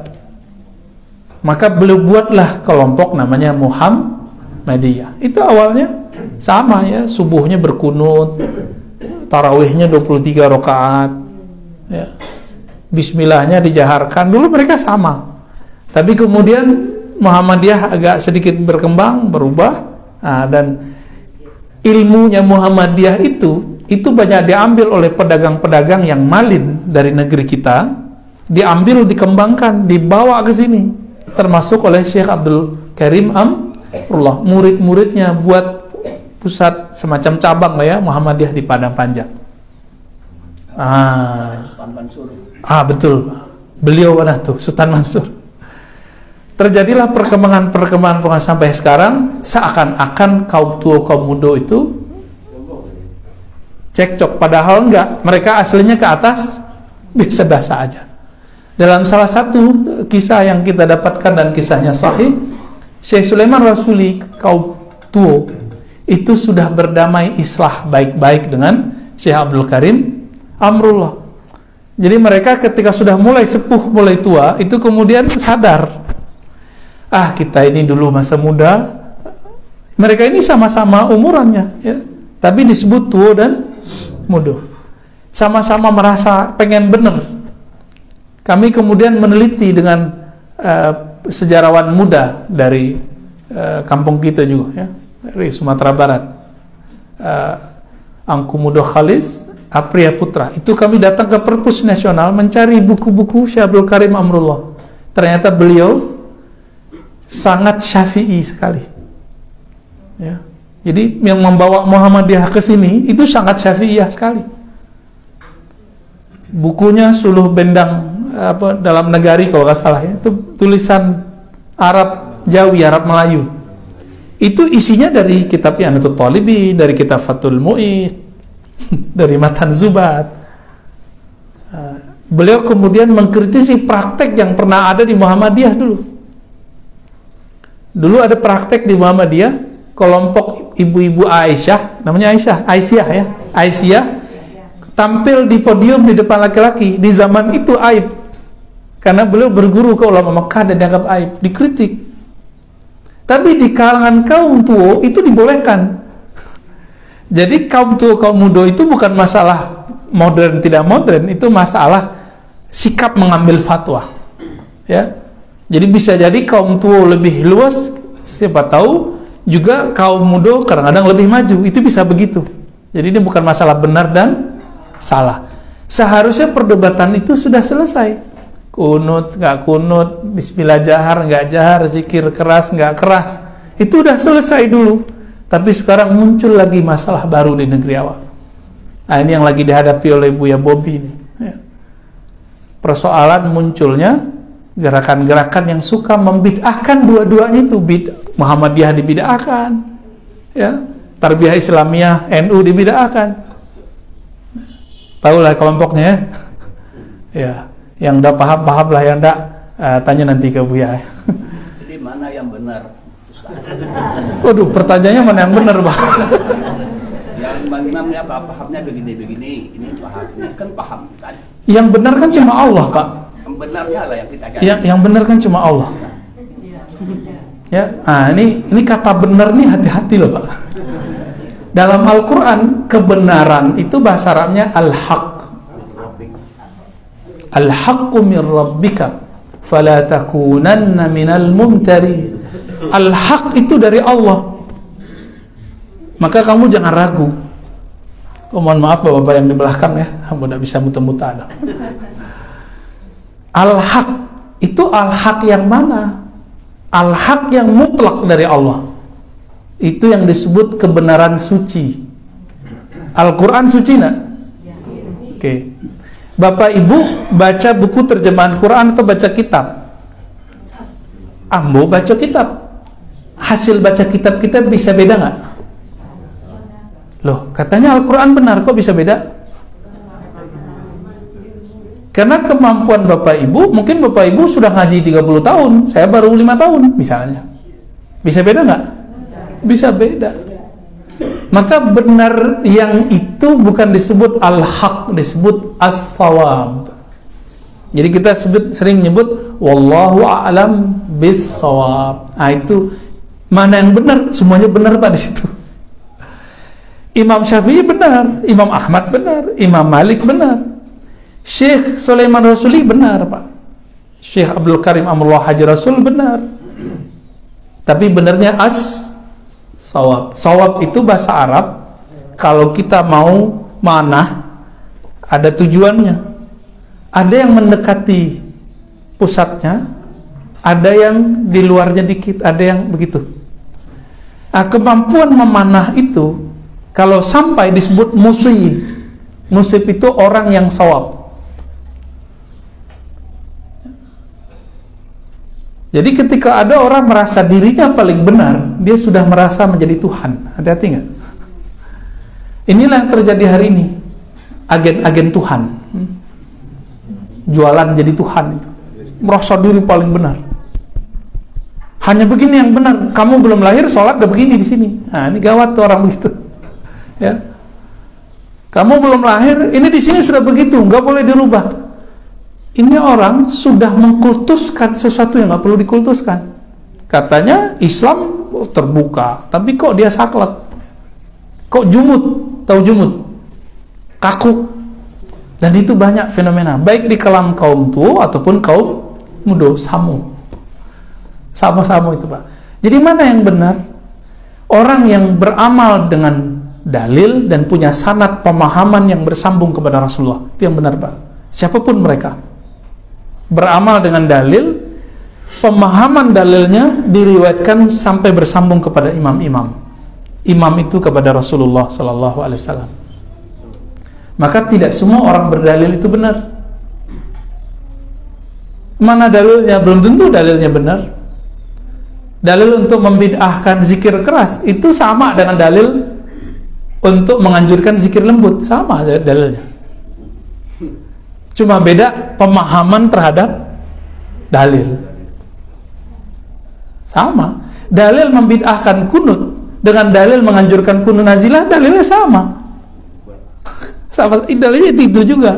[SPEAKER 1] Maka beliau buatlah kelompok namanya Muhammadiyah. Itu awalnya sama ya, subuhnya berkunut, tarawihnya 23 rakaat, ya. Bismillahnya dijaharkan. Dulu mereka sama, tapi kemudian Muhammadiyah agak sedikit berkembang, berubah, dan ilmunya Muhammadiyah itu banyak diambil oleh pedagang-pedagang yang malin dari negeri kita, diambil, dikembangkan, dibawa ke sini, termasuk oleh Syekh Abdul Karim Amrullah. Murid-muridnya buat pusat semacam cabang lah ya, Muhammadiyah di Padang Panjang. Betul, beliau mana tuh, Sultan Mansur. Terjadilah perkembangan sampai sekarang, seakan-akan kaum tua, kaum muda itu cekcok, padahal enggak. Mereka aslinya ke atas biasa-biasa aja. Dalam salah satu kisah yang kita dapatkan dan kisahnya sahih, Syekh Sulaiman Rasuli, kaum tua itu sudah berdamai islah baik-baik dengan Syekh Abdul Karim Amrullah. Jadi mereka ketika sudah mulai sepuh, mulai tua, itu kemudian sadar, kita ini dulu masa muda. Mereka ini sama-sama umurannya, ya, tapi disebut tua dan muda. Sama-sama merasa pengen bener. Kami kemudian meneliti dengan sejarawan muda dari kampung kita juga, ya, dari Sumatera Barat, Angku Mudo Khalis Apriya Putra. Itu kami datang ke Perpus Nasional mencari buku-buku Syekh Abdul Karim Amrullah. Ternyata beliau sangat Syafi'i sekali, ya. Jadi yang membawa Muhammadiyah ke sini itu sangat Syafi'iyah sekali. Bukunya Suluh Bendang dalam Negari kalau nggak salah, ya, itu tulisan Arab Jawi, Arab Melayu. Itu isinya dari kitab Yanatul Talibin, dari kitab Fathul Mu'id, dari Matan Zubat. Beliau kemudian mengkritisi praktek yang pernah ada di Muhammadiyah dulu. Dulu ada praktek di Muhammadiyah, kelompok ibu-ibu Aisyah, namanya Aisyah ya, Aisyah tampil di podium di depan laki-laki. Di zaman itu aib, karena beliau berguru ke ulama Mekah dan dianggap aib, dikritik. Tapi di kalangan kaum tua itu dibolehkan. Jadi kaum tua, kaum muda itu bukan masalah modern tidak modern, itu masalah sikap mengambil fatwa. Ya. Jadi bisa jadi kaum tua lebih luas, siapa tahu juga kaum muda kadang-kadang lebih maju. Itu bisa begitu. Jadi ini bukan masalah benar dan salah. Seharusnya perdebatan itu sudah selesai. Kunut, nggak kunut, bismillah jahar, nggak jahar, zikir keras, nggak keras. Itu udah selesai dulu. Tapi sekarang muncul lagi masalah baru di negeri awak. Nah, ini yang lagi dihadapi oleh Buya Bobi ini. Ya. Persoalan munculnya gerakan-gerakan yang suka membid'ahkan dua-duanya itu. Muhammadiyah dibid'ahkan, ya, Tarbiyah Islamiyah NU dibid'ahkan. Tahulah kelompoknya, ya. Ya, yang udah paham lah, yang enggak tanya nanti ke Buya.
[SPEAKER 2] Jadi mana yang benar?
[SPEAKER 1] Waduh, pertanyaannya mana yang benar, Pak?
[SPEAKER 2] Yang imamnya pahamnya begini-begini, ini paham, ini kan paham kan?
[SPEAKER 1] Yang benar kan cuma Allah, Pak.
[SPEAKER 2] Yang benarnya lah yang kita cari.
[SPEAKER 1] Yang benar kan cuma Allah. Ya, ini kata benar nih hati-hati loh, Pak. Dalam Al-Quran kebenaran itu bahasa Arabnya al-haq. Al-haqqu min rabbika fala takunanna minal mumtari. Al-haq itu dari Allah. Maka kamu jangan ragu. Mohon maaf Bapak-bapak yang di belakang ya, kamu tidak bisa muter-muter. Al-haq itu al-haq yang mana? Al-haq yang mutlak dari Allah. Itu yang disebut kebenaran suci. Al-Quran suci nak? Oke. Bapak Ibu baca buku terjemahan Quran atau baca kitab? Ambo baca kitab. Hasil baca kitab kita bisa beda nggak? Loh, katanya Al-Quran benar, kok bisa beda? Karena kemampuan Bapak Ibu, mungkin Bapak Ibu sudah ngaji 30 tahun, saya baru 5 tahun misalnya. Bisa beda nggak? Bisa beda. Maka benar yang itu bukan disebut al-haq, disebut as-sawab. Jadi kita sering nyebut wallahu a'lam bis-sawab. Itu mana yang benar? Semuanya benar Pak di situ. Imam Syafi'i benar, Imam Ahmad benar, Imam Malik benar, Syekh Sulaiman Rasuli benar Pak, Syekh Abdul Karim Amrullah Haji Rasul benar. Tapi benarnya as-sawab. Sawab itu bahasa Arab. Kalau kita mau manah, ada tujuannya. Ada yang mendekati pusatnya, ada yang di luarnya dikit, ada yang begitu. Nah, kemampuan memanah itu kalau sampai disebut musib. Musib itu orang yang sawab. Jadi ketika ada orang merasa dirinya paling benar, dia sudah merasa menjadi Tuhan. Hati-hati nggak? Inilah yang terjadi hari ini. Agen-agen Tuhan. Jualan jadi Tuhan itu. Merasa diri paling benar. Hanya begini yang benar. Kamu belum lahir, sholat udah begini di sini. Nah, ini gawat tuh orang begitu. Ya, kamu belum lahir, ini di sini sudah begitu, nggak boleh dirubah. Ini orang sudah mengkultuskan sesuatu yang nggak perlu dikultuskan. Katanya Islam terbuka, tapi kok dia saklek, kok jumut, tahu jumut, kaku, dan itu banyak fenomena, baik di kalangan kaum tua ataupun kaum muda, sama-sama itu Pak. Jadi mana yang benar? Orang yang beramal dengan dalil dan punya sanad pemahaman yang bersambung kepada Rasulullah, itu yang benar Pak. Siapapun mereka beramal dengan dalil, pemahaman dalilnya diriwayatkan sampai bersambung kepada imam-imam. Imam itu kepada Rasulullah Sallallahu Alaihi Wasallam. Maka tidak semua orang berdalil itu benar. Mana dalilnya? Belum tentu dalilnya benar. Dalil untuk membid'ahkan zikir keras itu sama dengan dalil untuk menganjurkan zikir lembut, sama dalilnya. Cuma beda pemahaman terhadap dalil. Sama. Dalil membid'ahkan kunut dengan dalil menganjurkan kunut nazilah, dalilnya sama. Sama, dalilnya itu juga.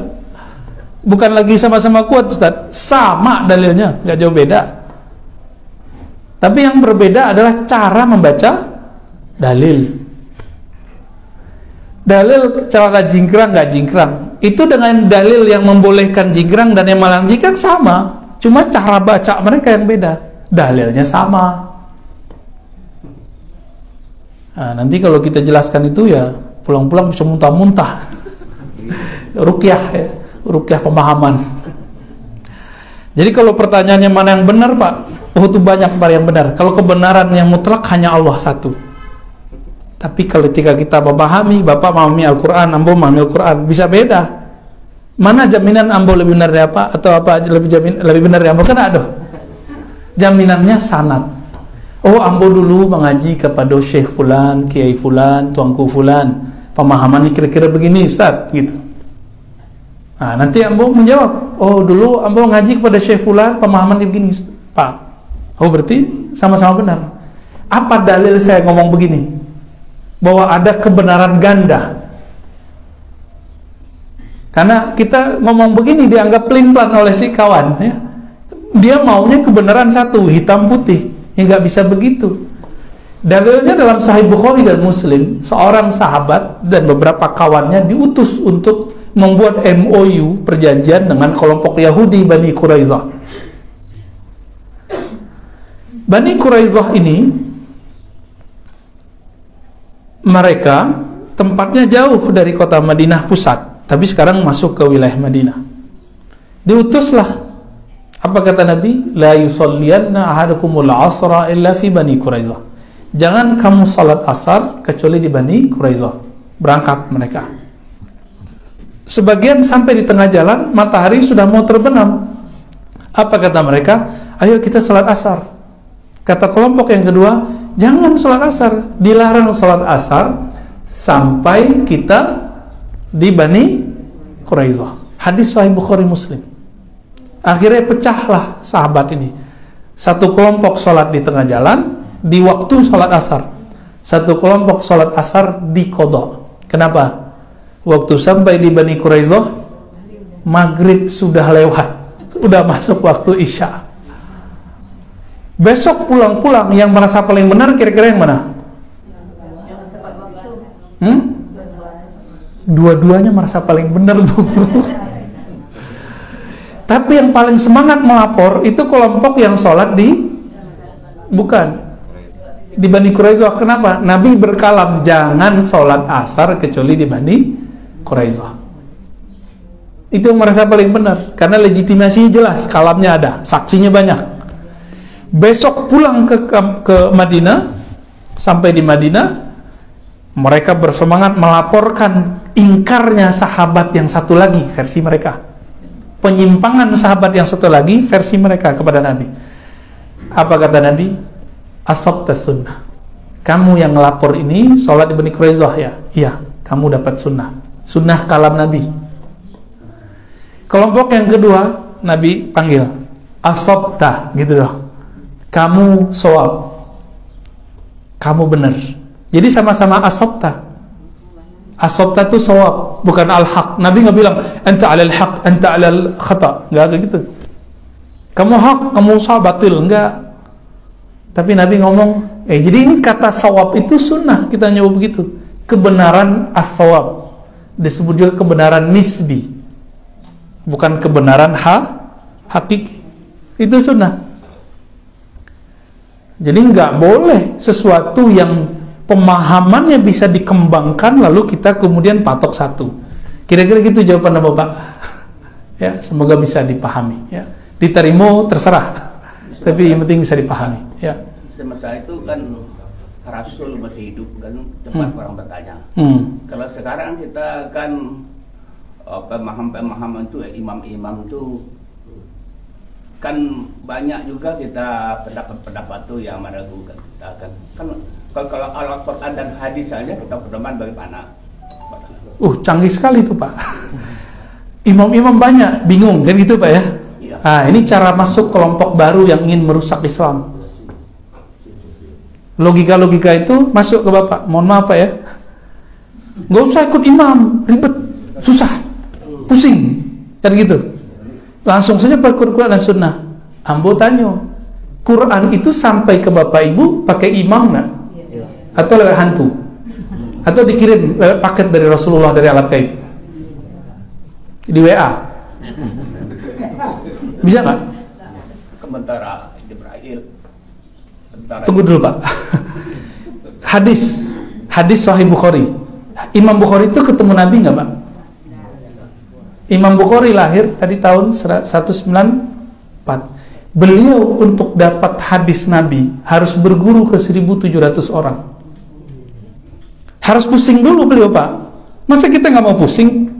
[SPEAKER 1] Bukan lagi sama-sama kuat Ustaz, sama dalilnya, nggak jauh beda. Tapi yang berbeda adalah cara membaca dalil. Dalil celana jingkrang nggak jingkrang itu dengan dalil yang membolehkan jingkrang dan yang melarang jingkrang sama, cuma cara baca mereka yang beda, dalilnya sama. Nah, nanti kalau kita jelaskan itu ya pulang-pulang bisa muntah-muntah. Ruqyah ya, ruqyah pemahaman. Jadi kalau pertanyaannya mana yang benar Pak, itu banyak yang benar. Kalau kebenaran yang mutlak hanya Allah satu. Tapi ketika kita memahami, Bapak memahami Al-Quran, Ambo memahami Al-Quran, bisa beda. Mana jaminan Ambo lebih benar dari apa, atau apa lebih benar dari Ambo? Kan ada. Jaminannya sanad. Oh, Ambo dulu mengaji kepada Syekh Fulan, Kiai Fulan, Tuanku Fulan. Pemahamannya kira-kira begini, Ustaz, gitu. Nah, nanti Ambo menjawab, oh dulu Ambo ngaji kepada Syekh Fulan, pemahamannya begini, Pak. Oh, berarti sama-sama benar. Apa dalil saya ngomong begini? Bahwa ada kebenaran ganda. Karena kita ngomong begini dianggap pelin-pelan oleh si kawan ya. Dia maunya kebenaran satu, hitam putih. Ya nggak bisa begitu. Dalilnya dalam Sahih Bukhari dan Muslim, seorang sahabat dan beberapa kawannya diutus untuk membuat MOU, perjanjian dengan kelompok Yahudi Bani Quraizah. Bani Quraizah ini mereka tempatnya jauh dari kota Madinah pusat, tapi sekarang masuk ke wilayah Madinah. Diutuslah. Apa kata Nabi? La yusalliyanna ahadukumul asra illa fi Bani Quraizah. Jangan kamu salat asar kecuali di Bani Quraizah. Berangkat mereka. Sebagian sampai di tengah jalan, matahari sudah mau terbenam. Apa kata mereka? Ayo kita salat asar. Kata kelompok yang kedua, jangan sholat asar, dilarang sholat asar sampai kita di Bani Quraizah. Hadis Sahih Bukhari Muslim. Akhirnya pecahlah sahabat ini. Satu kelompok sholat di tengah jalan di waktu sholat asar, satu kelompok sholat asar di qadha. Kenapa? Waktu sampai di Bani Quraizah maghrib sudah lewat, sudah masuk waktu isya. Besok pulang-pulang yang merasa paling benar kira-kira yang mana? Dua-duanya merasa paling benar tuh. Tapi yang paling semangat melapor itu kelompok yang sholat bukan di Bani Quraizah. Kenapa? Nabi berkalam jangan sholat asar kecuali di Bani Quraizah. Itu yang merasa paling benar karena legitimasinya jelas, kalamnya ada, saksinya banyak. Besok pulang ke Madinah, sampai di Madinah mereka bersemangat melaporkan ingkarnya sahabat yang satu lagi, versi mereka, penyimpangan sahabat yang satu lagi, versi mereka kepada Nabi. Apa kata Nabi? Asabta sunnah. Kamu yang ngelapor ini sholat di Bani Quraizah ya? Iya, kamu dapat sunnah. Sunnah kalam Nabi. Kelompok yang kedua Nabi panggil asabta, gitu doh. Kamu shawab, kamu benar. Jadi sama-sama asabta. Asabta itu shawab, bukan al-haq. Nabi nggak bilang anta alal haq, anta alal khata, nggak kayak gitu. Kamu hak, kamu salah batil, enggak. Tapi Nabi ngomong, jadi ini kata shawab itu sunnah, kita nyebut begitu. Kebenaran as-shawab disebut juga kebenaran nisbi, bukan kebenaran hakiki. Itu sunnah. Jadi nggak boleh sesuatu yang pemahamannya bisa dikembangkan lalu kita kemudian patok satu. Kira-kira gitu jawaban Bapak. Ya, semoga bisa dipahami. Ya, diterima terserah. Tapi yang penting bisa dipahami. Ya.
[SPEAKER 2] Semasa itu kan Rasul masih hidup kan cepat orang bertanya. Kalau sekarang kita kan pemahaman itu imam-imam itu kan banyak juga kita pendapat-pendapat tuh yang meragukan kita kan kalau Al-Quran dan hadis saja kita pedoman bagaimana?
[SPEAKER 1] Canggih sekali tuh Pak. Imam-imam banyak bingung kan gitu Pak ya? Iya. Nah, ini cara masuk kelompok baru yang ingin merusak Islam. Logika-logika itu masuk ke Bapak. Mohon maaf Pak ya. Nggak usah ikut imam, ribet, susah, pusing, kan gitu. Langsung saja pakai Quran dan Sunnah. Ambo tanya, Quran itu sampai ke Bapak Ibu pakai imam nggak? Atau lewat hantu? Atau dikirim lewat paket dari Rasulullah dari alam gaib di WA, bisa nggak?
[SPEAKER 2] Sementara Jibril.
[SPEAKER 1] Tunggu dulu Pak. Hadis Sahih Bukhari. Imam Bukhari itu ketemu Nabi nggak Pak? Imam Bukhari lahir tadi tahun 194. Beliau untuk dapat hadis Nabi harus berguru ke 1.700 orang. Harus pusing dulu beliau Pak. Masa kita nggak mau pusing?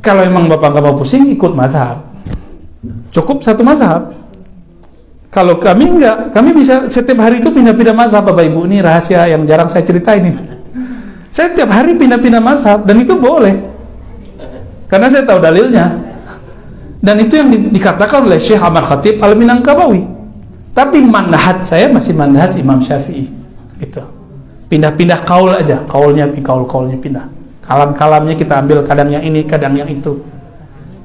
[SPEAKER 1] Kalau emang Bapak nggak mau pusing, ikut mazhab. Cukup satu mazhab. Kalau kami enggak, kami bisa setiap hari itu pindah-pindah mazhab Bapak Ibu. Ini rahasia yang jarang saya ceritain ini. Saya tiap hari pindah-pindah mazhab dan itu boleh. Karena saya tahu dalilnya. Dan itu yang dikatakan oleh Syekh Ahmad Khatib Al-Minangkabawi. Tapi manhaj saya masih manhaj Imam Syafi'i. Itu. Pindah-pindah kaul aja, kaulnya pindah. Kalam-kalamnya kita ambil, kadang yang ini, kadang yang itu.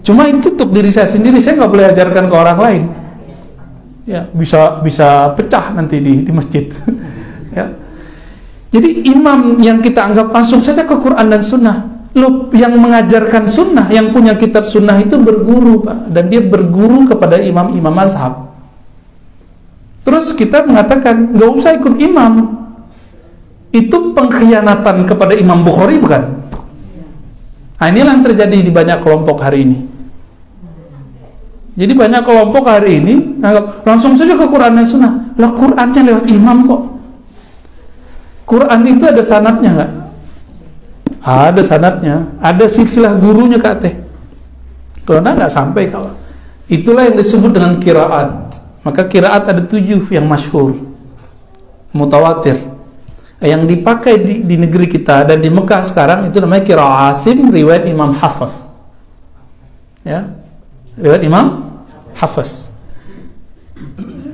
[SPEAKER 1] Cuma itu untuk diri saya sendiri, saya nggak boleh ajarkan ke orang lain. Ya, bisa pecah nanti di masjid. Ya. Jadi imam yang kita anggap langsung saja ke Quran dan Sunnah. Loh, yang mengajarkan Sunnah, yang punya kitab Sunnah itu berguru Pak, dan dia berguru kepada imam-imam mazhab. Terus kita mengatakan nggak usah ikut imam. Itu pengkhianatan kepada Imam Bukhari bukan? Nah, inilah yang terjadi di banyak kelompok hari ini. Jadi banyak kelompok hari ini anggap langsung saja ke Quran dan Sunnah. Lah Qurannya lewat imam kok. Quran itu ada sanadnya nggak? Ada sanadnya. Ada silsilah gurunya Kak Teh. Kalau nggak sampai kalau. Itulah yang disebut dengan qiraat. Maka qiraat ada 7 yang masyhur, mutawatir. Yang dipakai di negeri kita dan di Mekah sekarang itu namanya qiraat Asim riwayat Imam Hafaz. Ya. Riwayat Imam Hafaz.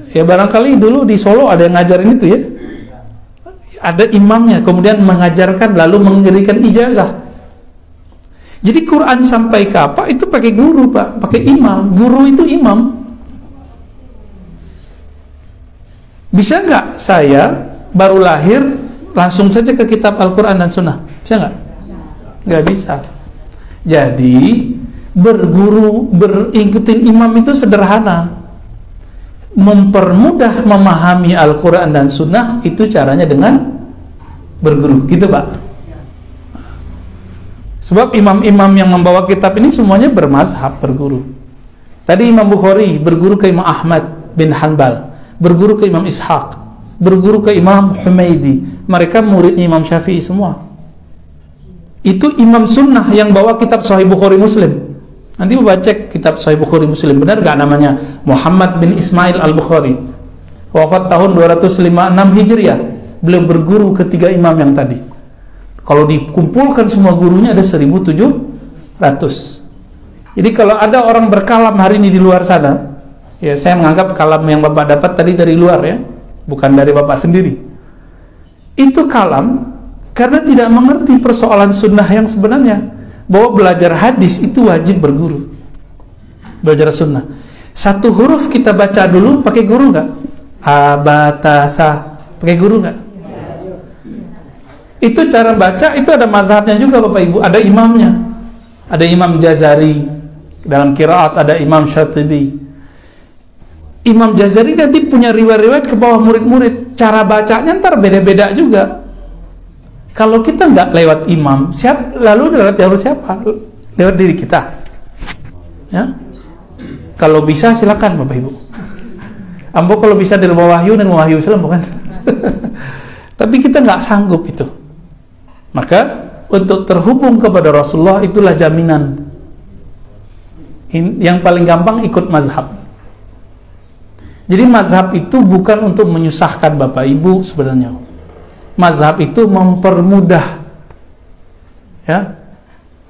[SPEAKER 1] Ya barangkali dulu di Solo ada yang ngajarin itu ya. Ada imamnya kemudian mengajarkan lalu memberikan ijazah. Jadi Quran sampai ke apa itu pakai guru Pak, pakai imam. Guru itu imam. Bisa nggak saya baru lahir langsung saja ke kitab Al-Quran dan Sunnah? Bisa nggak? Nggak bisa. Jadi berguru, berikutin imam itu sederhana. Mempermudah memahami Al-Quran dan Sunnah itu caranya dengan berguru, gitu Pak. Sebab imam-imam yang membawa kitab ini semuanya bermazhab, berguru. Tadi Imam Bukhari berguru ke Imam Ahmad bin Hanbal, berguru ke Imam Ishaq, berguru ke Imam Humaidi. Mereka murid Imam Syafi'i semua. Itu imam sunnah yang bawa kitab Sahih Bukhari Muslim. Nanti baca cek kitab Sahih Bukhari Muslim, benar gak namanya Muhammad bin Ismail Al-Bukhari, wafat tahun 256 Hijriah. Beliau berguru ketiga imam yang tadi. Kalau dikumpulkan semua gurunya ada 1.700. Jadi kalau ada orang berkalam hari ini di luar sana, ya saya menganggap kalam yang Bapak dapat tadi dari luar ya, bukan dari Bapak sendiri. Itu kalam karena tidak mengerti persoalan sunnah yang sebenarnya, bahwa belajar hadis itu wajib berguru. Belajar sunnah. Satu huruf kita baca dulu pakai guru nggak? Abatasa pakai guru nggak? Itu cara baca, itu ada mazhabnya juga Bapak Ibu, ada imamnya. Ada Imam Jazari dalam qiraat, ada Imam Syatibi. Imam Jazari nanti punya riwayat-riwayat ke bawah murid-murid. Cara bacanya ntar beda-beda juga. Kalau kita nggak lewat imam, lalu lewat siapa? Lewat diri kita. Ya. Kalau bisa silakan Bapak Ibu. Ambo kalau bisa dari wahyu dan wahyu Islam bukan. Tapi kita nggak sanggup itu. Maka untuk terhubung kepada Rasulullah itulah jaminan. Yang paling gampang ikut mazhab. Jadi mazhab itu bukan untuk menyusahkan Bapak Ibu sebenarnya. Mazhab itu mempermudah. Ya.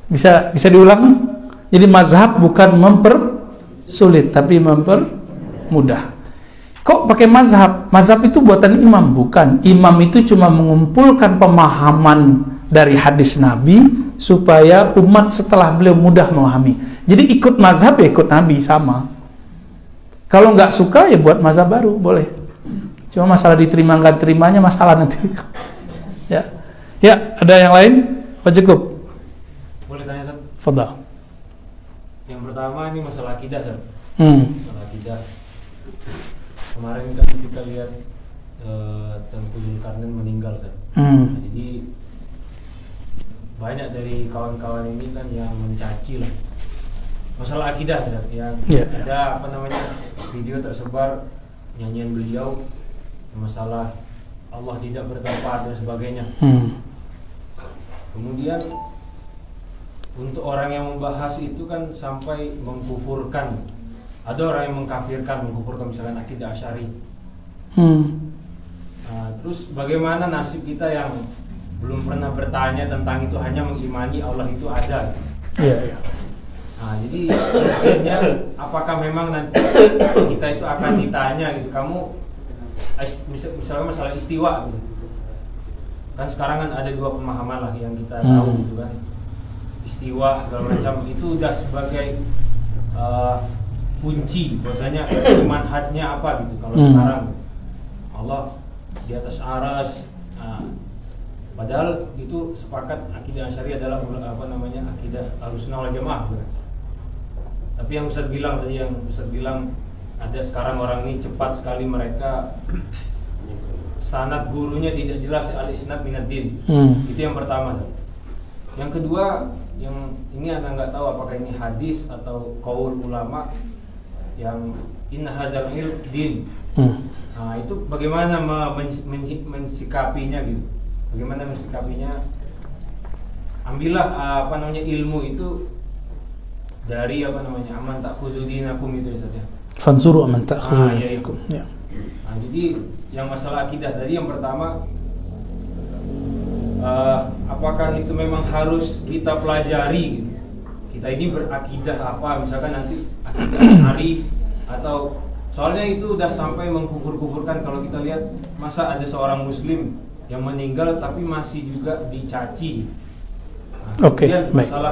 [SPEAKER 1] Bisa diulang? Jadi mazhab bukan mempersulit tapi mempermudah. Kok pakai mazhab? Mazhab itu buatan imam, bukan. Imam itu cuma mengumpulkan pemahaman dari hadis Nabi supaya umat setelah beliau mudah memahami. Jadi ikut mazhab ya ikut Nabi sama. Kalau nggak suka ya buat mazhab baru boleh. Cuma masalah diterima nggak terimanya masalah nanti. Ya, Ya, ada yang lain? Apa cukup?
[SPEAKER 3] Boleh tanya, Ustaz?
[SPEAKER 1] Fadhal.
[SPEAKER 3] Yang pertama ini masalah akidah, Ustaz. Masalah akidah. Kemarin kan kita lihat Tengku Zulkarnain meninggal, Ustaz. Nah, jadi banyak dari kawan-kawan ini kan yang mencaci lah masalah akidah, Ustaz. Yang ada video tersebar nyanyian beliau masalah Allah tidak bertempat dan sebagainya. Kemudian untuk orang yang membahas itu kan sampai mengkufurkan, ada orang yang mengkufurkan misalkan akidah Asy'ari. Nah, terus bagaimana nasib kita yang belum pernah bertanya tentang itu, hanya mengimani Allah itu ada?
[SPEAKER 1] Iya.
[SPEAKER 3] Nah, jadi akhirnya apakah memang nanti kita itu akan ditanya gitu, kamu misalnya masalah istiwa gitu. Kan sekarang kan ada dua pemahaman lah yang kita tahu gitu kan, istiwa segala macam itu udah sebagai kunci bahwasanya manhajnya apa gitu. Kalau sekarang Allah di atas aras, padahal itu sepakat akidah Asy'ari adalah akidah Ahlussunnah wal Jamaah gitu. Tapi yang Ustaz bilang tadi, ada sekarang orang ini cepat sekali mereka sanad gurunya tidak jelas, al-isnad minad din. Itu yang pertama. Yang kedua, yang ini Anda nggak tahu apakah ini hadis atau qaul ulama yang inna hadzal ilm din. Nah, itu bagaimana mensikapinya gitu? Bagaimana mensikapinya? Ambillah ilmu itu dari aman ta'khudhu dinakum itu ya, Ustaz ya.
[SPEAKER 1] Fansuru aman ta'khudhu dinakum. Ya.
[SPEAKER 3] Nah, jadi yang masalah akidah tadi yang pertama, apakah itu memang harus kita pelajari gitu? Kita ini berakidah apa, misalkan nanti akidah Asy'ari atau, soalnya itu udah sampai mengkufur-kufurkan. Kalau kita lihat, masa ada seorang muslim yang meninggal tapi masih juga dicaci. Nah, masalah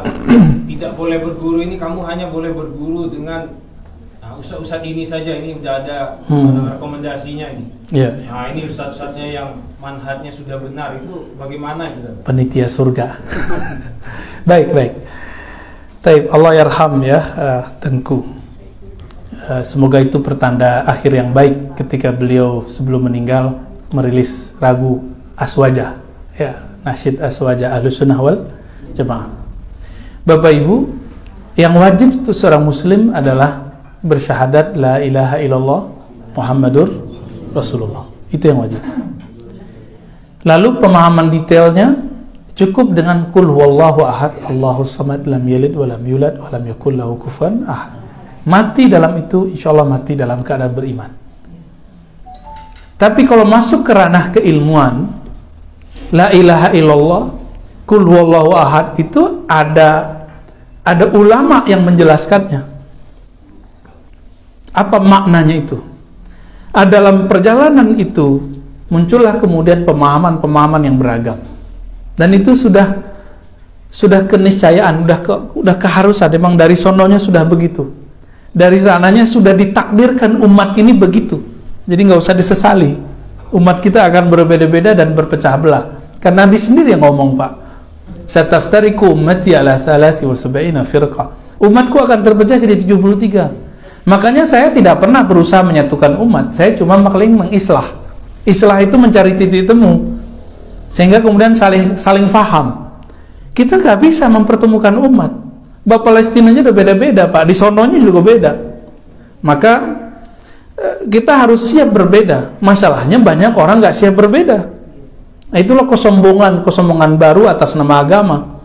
[SPEAKER 3] tidak boleh berguru ini, kamu hanya boleh berguru dengan ustaz-ustaz ini saja, ini udah ada rekomendasinya ini. Nah, ini ustaz-ustaznya yang manhajnya sudah benar, itu bagaimana gitu?
[SPEAKER 1] Panitia surga. Baik. Taib, Allah yarham ya Tengku. Semoga itu pertanda akhir yang baik ketika beliau sebelum meninggal merilis lagu Aswaja, ya, nasyid Aswaja Ahlussunnah wal Jamaah. Bapak Ibu, yang wajib untuk seorang muslim adalah bersyahadat la ilaha illallah Muhammadur Rasulullah. Itu yang wajib. Lalu pemahaman detailnya cukup dengan kul huwallahu ahad, Allahus samad, lam yalid wa lam yulad wa lam yakul lahu kufuwan ahad. Mati dalam itu, insyaallah mati dalam keadaan beriman. Tapi kalau masuk ke ranah keilmuan, la ilaha illallah, kul huwallahu ahad, itu ada ulama yang menjelaskannya. Apa maknanya itu? Dalam perjalanan itu muncullah kemudian pemahaman-pemahaman yang beragam. Dan itu sudah keniscayaan, udah keharusan. Memang dari sononya sudah begitu. Dari sananya sudah ditakdirkan umat ini begitu. Jadi nggak usah disesali. Umat kita akan berbeda-beda dan berpecah belah. Karena Nabi sendiri yang ngomong, Pak. Sataftariku ummati ala salasi wa sab'ina firqah. Umatku akan terpecah jadi 73. Makanya saya tidak pernah berusaha menyatukan umat. Saya cuma mengislah. Islah itu mencari titik temu, sehingga kemudian saling faham. Kita nggak bisa mempertemukan umat. Palestina aja udah beda-beda, Pak. Di sononya juga beda. Maka kita harus siap berbeda. Masalahnya banyak orang nggak siap berbeda. Nah, itulah kesombongan baru atas nama agama.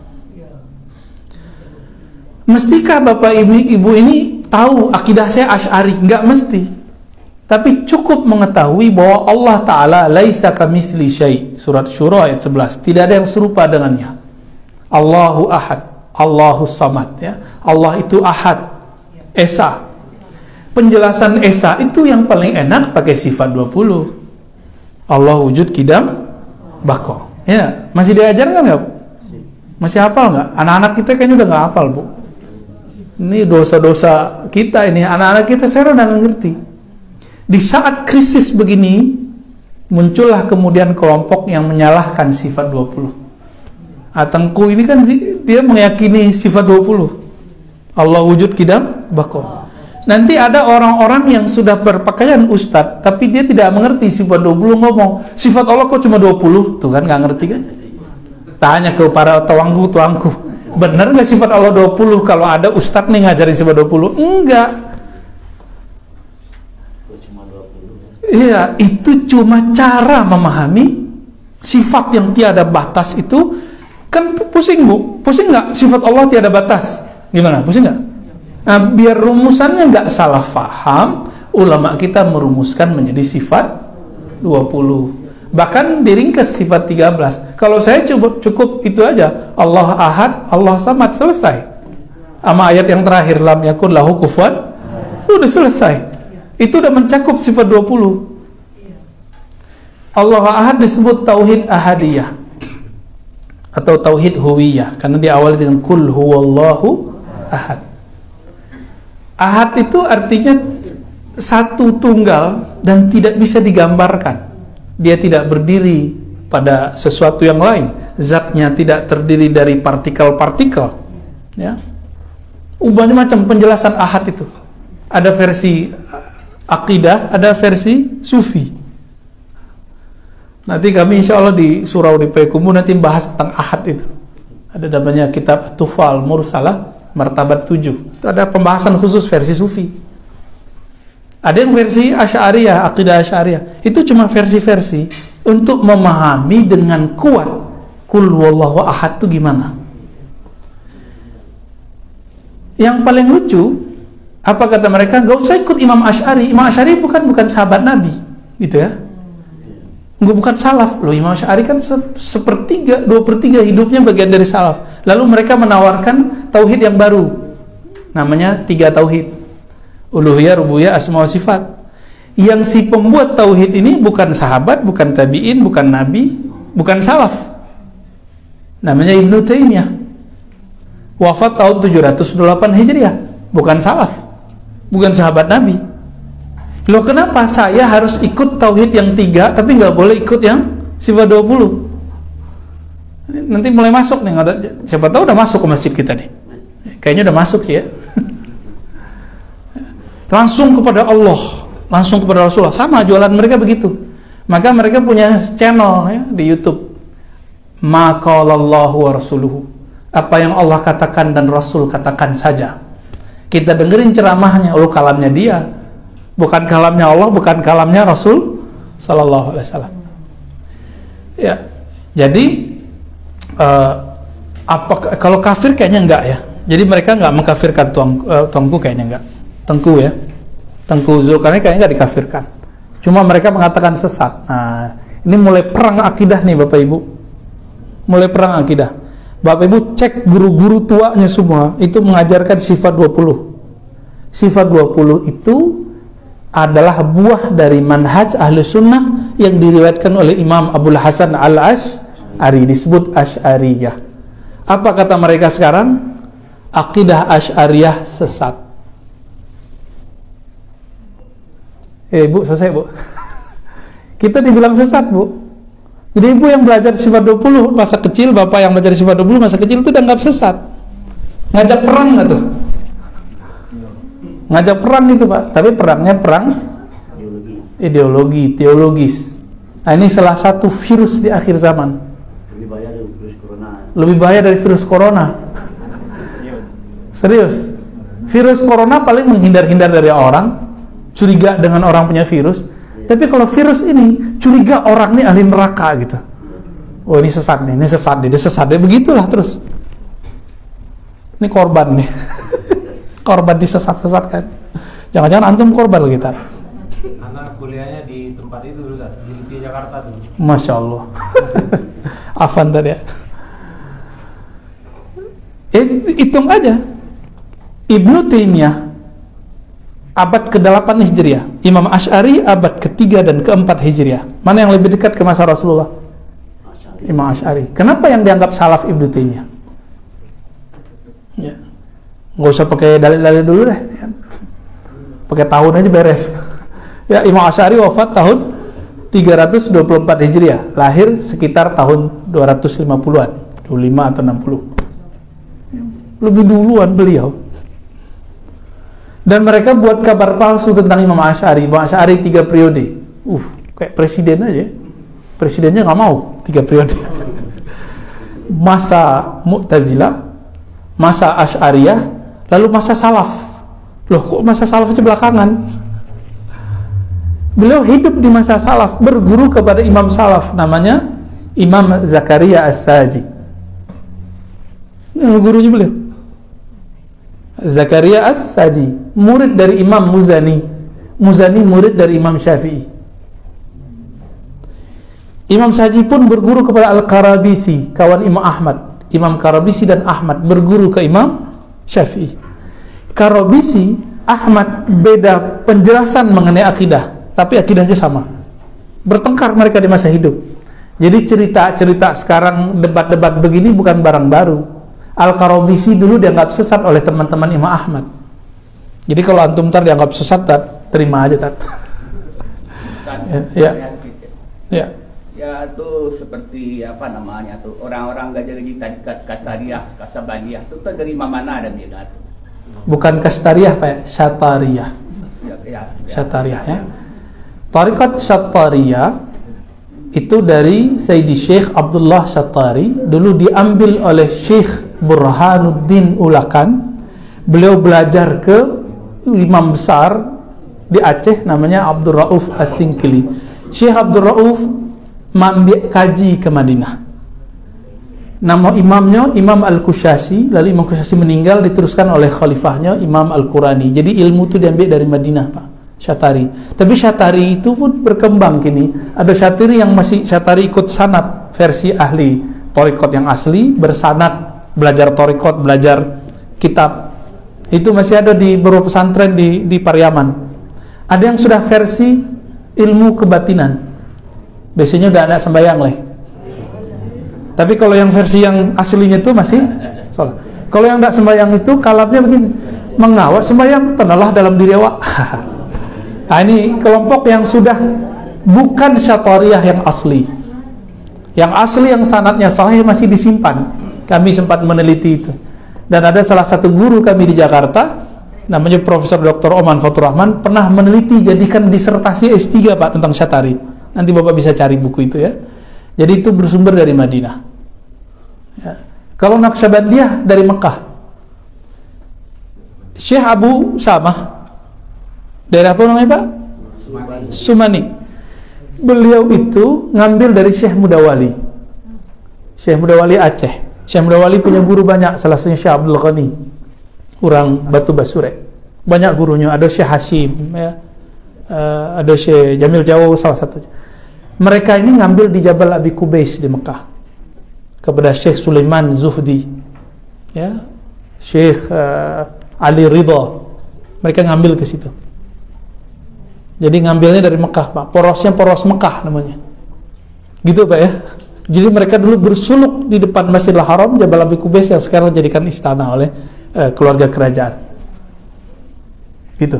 [SPEAKER 1] Mestikah Bapak Ibu ini tahu akidah saya Asy'ari? Nggak mesti. Tapi cukup mengetahui bahwa Allah Ta'ala laisa kamitsli syai'. Surat Syura ayat 11. Tidak ada yang serupa dengannya. Allahu ahad, Allahus samad, ya. Allah itu ahad, esa. Penjelasan esa itu yang paling enak pakai sifat 20. Allah wujud kidam bako. Ya, masih diajarkan nggak, Bu? Masih hafal nggak? Anak-anak kita kayaknya udah nggak hafal, Bu. Ini dosa-dosa kita ini. Anak-anak kita saya udah nggak ngerti. Di saat krisis begini, muncullah kemudian kelompok yang menyalahkan sifat 20. Tengku ini kan dia meyakini sifat 20. Allah wujud kidam bako. Nanti ada orang-orang yang sudah berpakaian ustadz, tapi dia tidak mengerti sifat 20, ngomong sifat Allah kok cuma 20, tuh kan nggak ngerti kan? Tanya ke para tuangku, bener nggak sifat Allah 20? Kalau ada ustadz nih ngajarin sifat 20, enggak. Iya, itu cuma cara memahami sifat yang tiada batas itu. Kan pusing bu, pusing nggak? Sifat Allah tiada batas, gimana? Pusing nggak? Nah, biar rumusannya nggak salah faham, ulama kita merumuskan menjadi sifat 20. Bahkan diringkas sifat 13. Kalau saya cukup itu aja, Allah Ahad, Allah Samad, selesai. Sama ayat yang terakhir, lam yakun lahu kufuwan, udah selesai. Itu udah mencakup sifat 20. Allah Ahad disebut tauhid ahadiyah atau tauhid huwiyah karena diawali dengan kul huwallahu ahad. Ahad itu artinya satu tunggal dan tidak bisa digambarkan. Dia tidak berdiri pada sesuatu yang lain. Zatnya tidak terdiri dari partikel-partikel. Ya. Ubahnya macam penjelasan ahad itu. Ada versi akidah, ada versi sufi. Nanti kami insya Allah di surau di Payakumbuh nanti bahas tentang ahad itu. Ada namanya kitab Tufal Mursalah Martabat 7. Itu ada pembahasan khusus versi sufi. Ada yang versi Asy'ariyah, akidah Asy'ariyah. Itu cuma versi-versi untuk memahami dengan kuat kul huwallahu ahad itu gimana. Yang paling lucu, apa kata mereka? Gak usah ikut Imam Asy'ari. Imam Asy'ari bukan sahabat Nabi, gitu ya. Bukan salaf loh. Imam Asy'ari kan sepertiga, 2/3 hidupnya bagian dari salaf. Lalu mereka menawarkan tauhid yang baru, namanya 3 tauhid: uluhiyah, rububiyah, asma wa sifat. Yang si pembuat tauhid ini bukan sahabat, bukan tabi'in, bukan nabi, bukan salaf. Namanya Ibnu Taimiyah. Wafat tahun 708 Hijriah. Bukan salaf, bukan sahabat Nabi. Loh, kenapa saya harus ikut tauhid yang 3 tapi nggak boleh ikut yang sifat 20? Nanti mulai masuk nih, siapa tahu udah masuk ke masjid kita nih. Kayaknya udah masuk sih ya. Langsung kepada Allah, langsung kepada Rasulullah. Sama jualan mereka begitu. Maka mereka punya channel ya, di YouTube. Ma qalallahu wa rasuluhu. Apa yang Allah katakan dan Rasul katakan saja. Kita dengerin ceramahnya, kalamnya dia. Bukan kalamnya Allah, bukan kalamnya Rasul sallallahu alaihi wasallam. Ya. Jadi kalau kafir kayaknya enggak ya. Jadi mereka enggak mengkafirkan Tuanku kayaknya enggak. Tengku ya. Tengku Zulkarnain kayaknya enggak dikafirkan. Cuma mereka mengatakan sesat. Nah, ini mulai perang akidah nih Bapak Ibu. Mulai perang akidah. Bapak Ibu cek guru-guru tuanya semua itu mengajarkan sifat 20. Sifat 20 itu adalah buah dari manhaj ahli sunnah yang diriwayatkan oleh Imam Abul Hasan Al-Asy'ari, disebut Asy'ariyah. Apa kata mereka sekarang? Akidah Asy'ariyah sesat. Bu, selesai Bu. Kita dibilang sesat Bu. Jadi ibu yang belajar sifat 20 masa kecil, bapak yang belajar sifat 20 masa kecil itu dianggap sesat. Ngajak perang nggak tuh? Ngajak perang itu Pak, tapi perangnya perang ideologi, teologis. Nah, ini salah satu virus di akhir zaman. Lebih bahaya dari virus corona. Lebih bahaya dari virus corona. Serius. Virus corona paling menghindar-hindar dari orang, curiga dengan orang punya virus. Tapi kalau virus ini curiga orang ini ahli neraka gitu. Oh, ini sesat nih, dia sesat deh, begitulah terus. Ini korban nih. Korban disesat-sesatkan. Jangan-jangan antum korban kita.
[SPEAKER 3] Anak kuliahnya di tempat itu dulu kan, di Jakarta tuh.
[SPEAKER 1] Masya Allah. Afan tadi ya. Hitung aja. Ibnu Taimiyah abad ke-8 Hijriah, Imam Asy'ari abad ke-3 dan ke-4 Hijriah. Mana yang lebih dekat ke masa Rasulullah? Imam Asy'ari. Kenapa yang dianggap salaf Ibnu Taimiyah? Ya. Nggak usah pakai dalil-dalil dulu deh. Ya. Pakai tahun aja beres. Ya, Imam Asy'ari wafat tahun 324 Hijriah, lahir sekitar tahun 250-an, 25 atau 60. Lebih duluan beliau. Dan mereka buat kabar palsu tentang Imam Asy'ari. Imam Asy'ari 3 periode. Kayak presiden aja. Presidennya nggak mau 3 periode. Masa Mu'tazilah, masa Asy'ariyah, lalu masa Salaf. Loh, kok masa Salafnya belakangan? Beliau hidup di masa Salaf, berguru kepada Imam Salaf, namanya Imam Zakaria As-Saji. Gurunya beliau Zakaria As-Saji, murid dari Imam Muzani. Muzani murid dari Imam Syafi'i. Imam Saji pun berguru kepada Al-Karabisi, kawan Imam Ahmad. Imam Karabisi dan Ahmad berguru ke Imam Syafi'i. Karabisi, Ahmad beda penjelasan mengenai akidah, tapi akidahnya sama. Bertengkar mereka di masa hidup. Jadi cerita-cerita sekarang, debat-debat begini bukan barang baru. Al-Karabisi dulu dianggap sesat oleh teman-teman Imam Ahmad. Jadi kalau antum ntar dianggap sesat, terima aja, ya.
[SPEAKER 2] Ya tuh seperti apa namanya tuh, orang-orang gak jadi tarikat Kastariyah, Kasabaniyah itu tuh dari mana ada dia tuh?
[SPEAKER 1] Bukan Kastariyah Pak ya, Syatariyah. Syatariyah ya. Tarikat Syatariyah itu dari Sayyidi Syekh Abdullah Syatari, dulu diambil oleh Syekh Burhanuddin Ulakan. Beliau belajar ke imam besar di Aceh namanya Abdul Rauf As-Singkili. Syekh Abdul Rauf mambil kaji ke Madinah. Nama imamnya Imam Al-Kushasi, lalu Imam Kushasi meninggal, diteruskan oleh khalifahnya Imam Al-Qurani. Jadi ilmu itu diambil dari Madinah Pak, Syatari. Tapi Syatari itu pun berkembang kini. Ada Syatari yang masih Syatari ikut sanad, versi ahli thariqat yang asli, bersanad, belajar thariqat, belajar kitab. Itu masih ada di beberapa pesantren di Pariaman. Ada yang sudah versi ilmu kebatinan. Biasanya udah ada sembahyang lah. Tapi kalau yang versi yang aslinya itu masih sholat. Kalau yang tidak sembahyang itu kalamnya begini, mengawak sembahyang tenalah dalam diri awak. Nah, ini kelompok yang sudah bukan Syatariyah yang asli. Yang asli yang sanadnya sahih masih disimpan. Kami sempat meneliti itu. Dan ada salah satu guru kami di Jakarta, namanya Profesor Dr. Oman Fatur Rahman, pernah meneliti, jadikan disertasi S3 Pak tentang Syatari. Nanti Bapak bisa cari buku itu ya. Jadi itu bersumber dari Madinah ya. Kalau Naqsyabandiyah dari Mekah. Syekh Abu Samah, daerah apa namanya Pak? Sumani. Beliau itu ngambil dari Syekh Mudawali. Syekh Mudawali Aceh. Syekh Mudawali punya guru banyak, salah satunya Syekh Abdul Ghani, orang Batu Basure. Banyak gurunya, ada Syekh Hashim ya. Ada Syekh Jamil Jawa salah satunya. Mereka ini ngambil di Jabal Abi Kubais di Mekah kepada Syekh Sulaiman Zuhdi ya, Syekh Ali Ridha. Mereka ngambil ke situ. Jadi ngambilnya dari Mekah Pak. Porosnya poros Mekah namanya. Gitu Pak ya. Jadi mereka dulu bersuluk di depan Masjidil Haram Jabal Abi Kubais yang sekarang dijadikan istana oleh keluarga kerajaan. Gitu.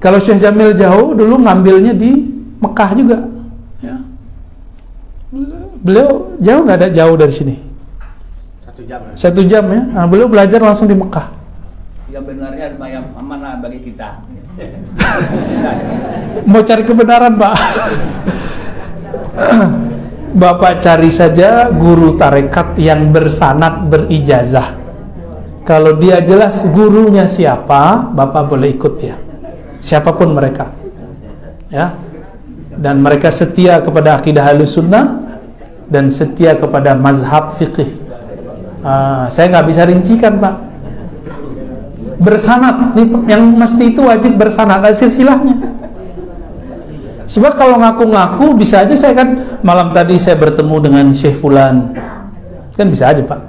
[SPEAKER 1] Kalau Syekh Jamil Jauh dulu ngambilnya di Mekah juga ya. Beliau jauh, nggak ada jauh dari sini, 1 jam ya. Nah, beliau belajar langsung di Mekah.
[SPEAKER 2] Yang benarnya yang mana bagi kita?
[SPEAKER 1] Mau cari kebenaran Pak? Bapak cari saja guru tarekat yang bersanad, berijazah. Kalau dia jelas gurunya siapa, Bapak boleh ikut ya, siapapun mereka ya. Dan mereka setia kepada akidah Ahlussunnah dan setia kepada mazhab fikih. Saya nggak bisa rincikan Pak. Bersanad, yang mesti itu wajib bersanad, ada silsilahnya. Sebab kalau ngaku-ngaku bisa aja saya kan malam tadi saya bertemu dengan Syekh Fulan, kan bisa aja Pak.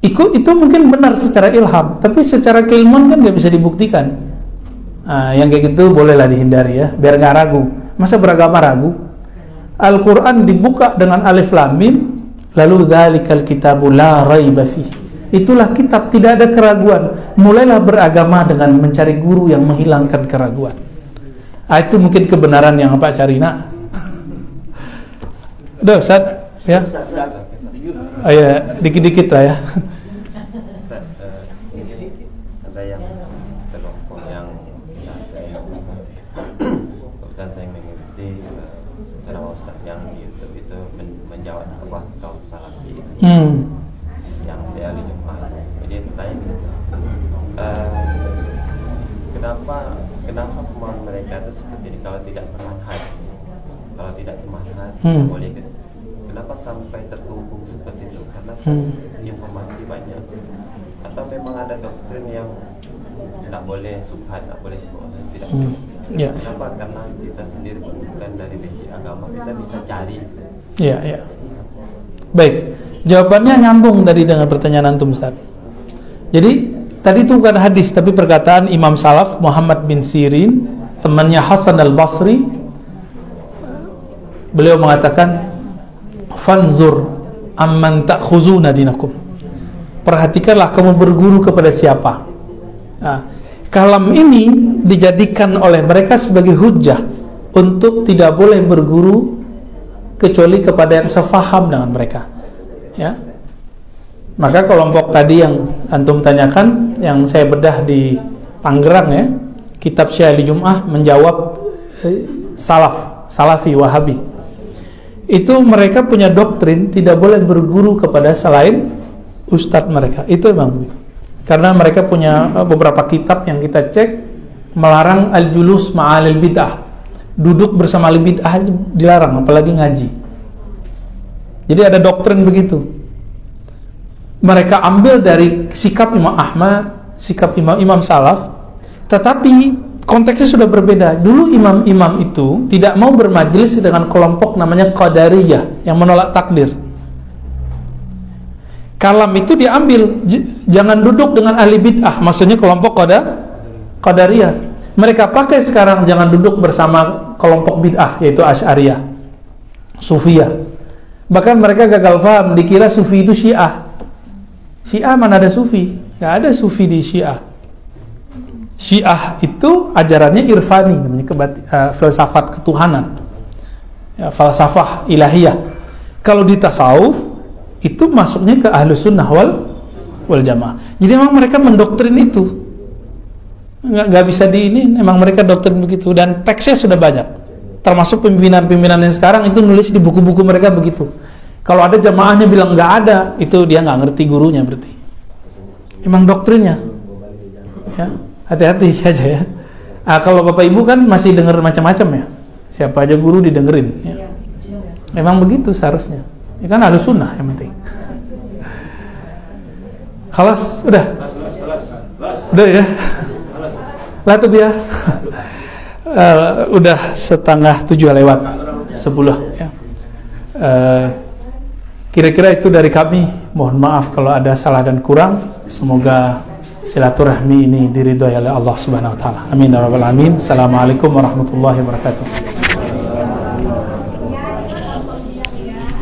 [SPEAKER 1] Itu mungkin benar secara ilham, tapi secara keilmuan kan nggak bisa dibuktikan. Yang kayak gitu bolehlah dihindari ya, biar nggak ragu. Masa beragama ragu? Al-Quran dibuka dengan alif lam mim, lalu dzalikal kitabu la raiba fih. Itulah kitab, tidak ada keraguan. Mulailah beragama dengan mencari guru yang menghilangkan keraguan. Itu mungkin kebenaran yang Pak cari nak. Udah Ustaz, Ya, ya dikit-dikit lah ya.
[SPEAKER 4] Ustaz, ini ada yang kelompok yang saya bukan saya mengikuti ceramah Ustaz yang di YouTube itu menjawab apa kaum salafi yang saya lihat. Jadi tanya kenapa pemahaman mereka itu seperti ini kalau tidak semangat, boleh kan? Kenapa sampai terkungkung seperti itu? Karena informasi banyak, atau memang ada doktrin yang tidak boleh subhan, tidak boleh tidak boleh.
[SPEAKER 1] Ya.
[SPEAKER 4] Kenapa? Karena kita sendiri bukan dari basic agama, kita bisa cari.
[SPEAKER 1] Ya, ya. Baik, jawabannya nyambung tadi dengan pertanyaan antum, Ustaz. Jadi tadi itu bukan hadis, tapi perkataan Imam Salaf Muhammad bin Sirin, temannya Hasan al-Basri. Beliau mengatakan, fanzur amman ta'khuzuna dinakum. Perhatikanlah kamu berguru kepada siapa. Nah, kalam ini dijadikan oleh mereka sebagai hujjah untuk tidak boleh berguru kecuali kepada yang sefaham dengan mereka. Ya. Maka kelompok tadi yang antum tanyakan, yang saya bedah di Tangerang ya, kitab Syiah Jum'ah menjawab Salafi Wahabi. Itu mereka punya doktrin tidak boleh berguru kepada selain ustadz mereka. Itu memang begitu. Karena mereka punya beberapa kitab yang kita cek melarang al-julus ma'alil bid'ah. Duduk bersama al bid'ah dilarang, apalagi ngaji. Jadi ada doktrin begitu. Mereka ambil dari sikap Imam Ahmad, sikap Imam Salaf, tetapi konteksnya sudah berbeda. Dulu imam-imam itu tidak mau bermajelis dengan kelompok namanya Qadariyah yang menolak takdir. Kalam itu diambil, jangan duduk dengan ahli bid'ah, maksudnya kelompok Qadariyah. Mereka pakai sekarang jangan duduk bersama kelompok bid'ah, yaitu Asy'ariyah, Sufiyah. Bahkan mereka gagal paham, dikira Sufi itu Syiah. Syiah mana ada Sufi? Gak ada Sufi di Syiah. Syiah itu ajarannya irfani, namanya filsafat ketuhanan, ya, falsafah ilahiyah. Kalau di tasawuf itu masuknya ke ahlus sunnah wal jamaah. Jadi memang mereka mendoktrin itu, nggak bisa di ini. Memang mereka doktrin begitu, dan teksnya sudah banyak. Termasuk pimpinan-pimpinan yang sekarang itu nulis di buku-buku mereka begitu. Kalau ada jamaahnya bilang nggak ada, itu dia nggak ngerti gurunya berarti. Memang doktrinnya. Ya. Hati-hati aja ya. Kalau Bapak Ibu kan masih dengar macam-macam ya. Siapa aja guru didengerin ya. Memang begitu seharusnya. Ya kan harus sunnah yang penting. Khalas, udah. Udah ya. Lah tuh ya. Udah 6:30 lewat 10 ya. Kira-kira itu dari kami. Mohon maaf kalau ada salah dan kurang. Semoga silaturahmi ini diridhoi oleh Allah Subhanahu wa taala. Amin ya rabbal alamin. Assalamualaikum warahmatullahi wabarakatuh.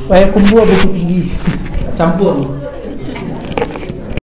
[SPEAKER 1] Kayak kumpul buku tinggi campur.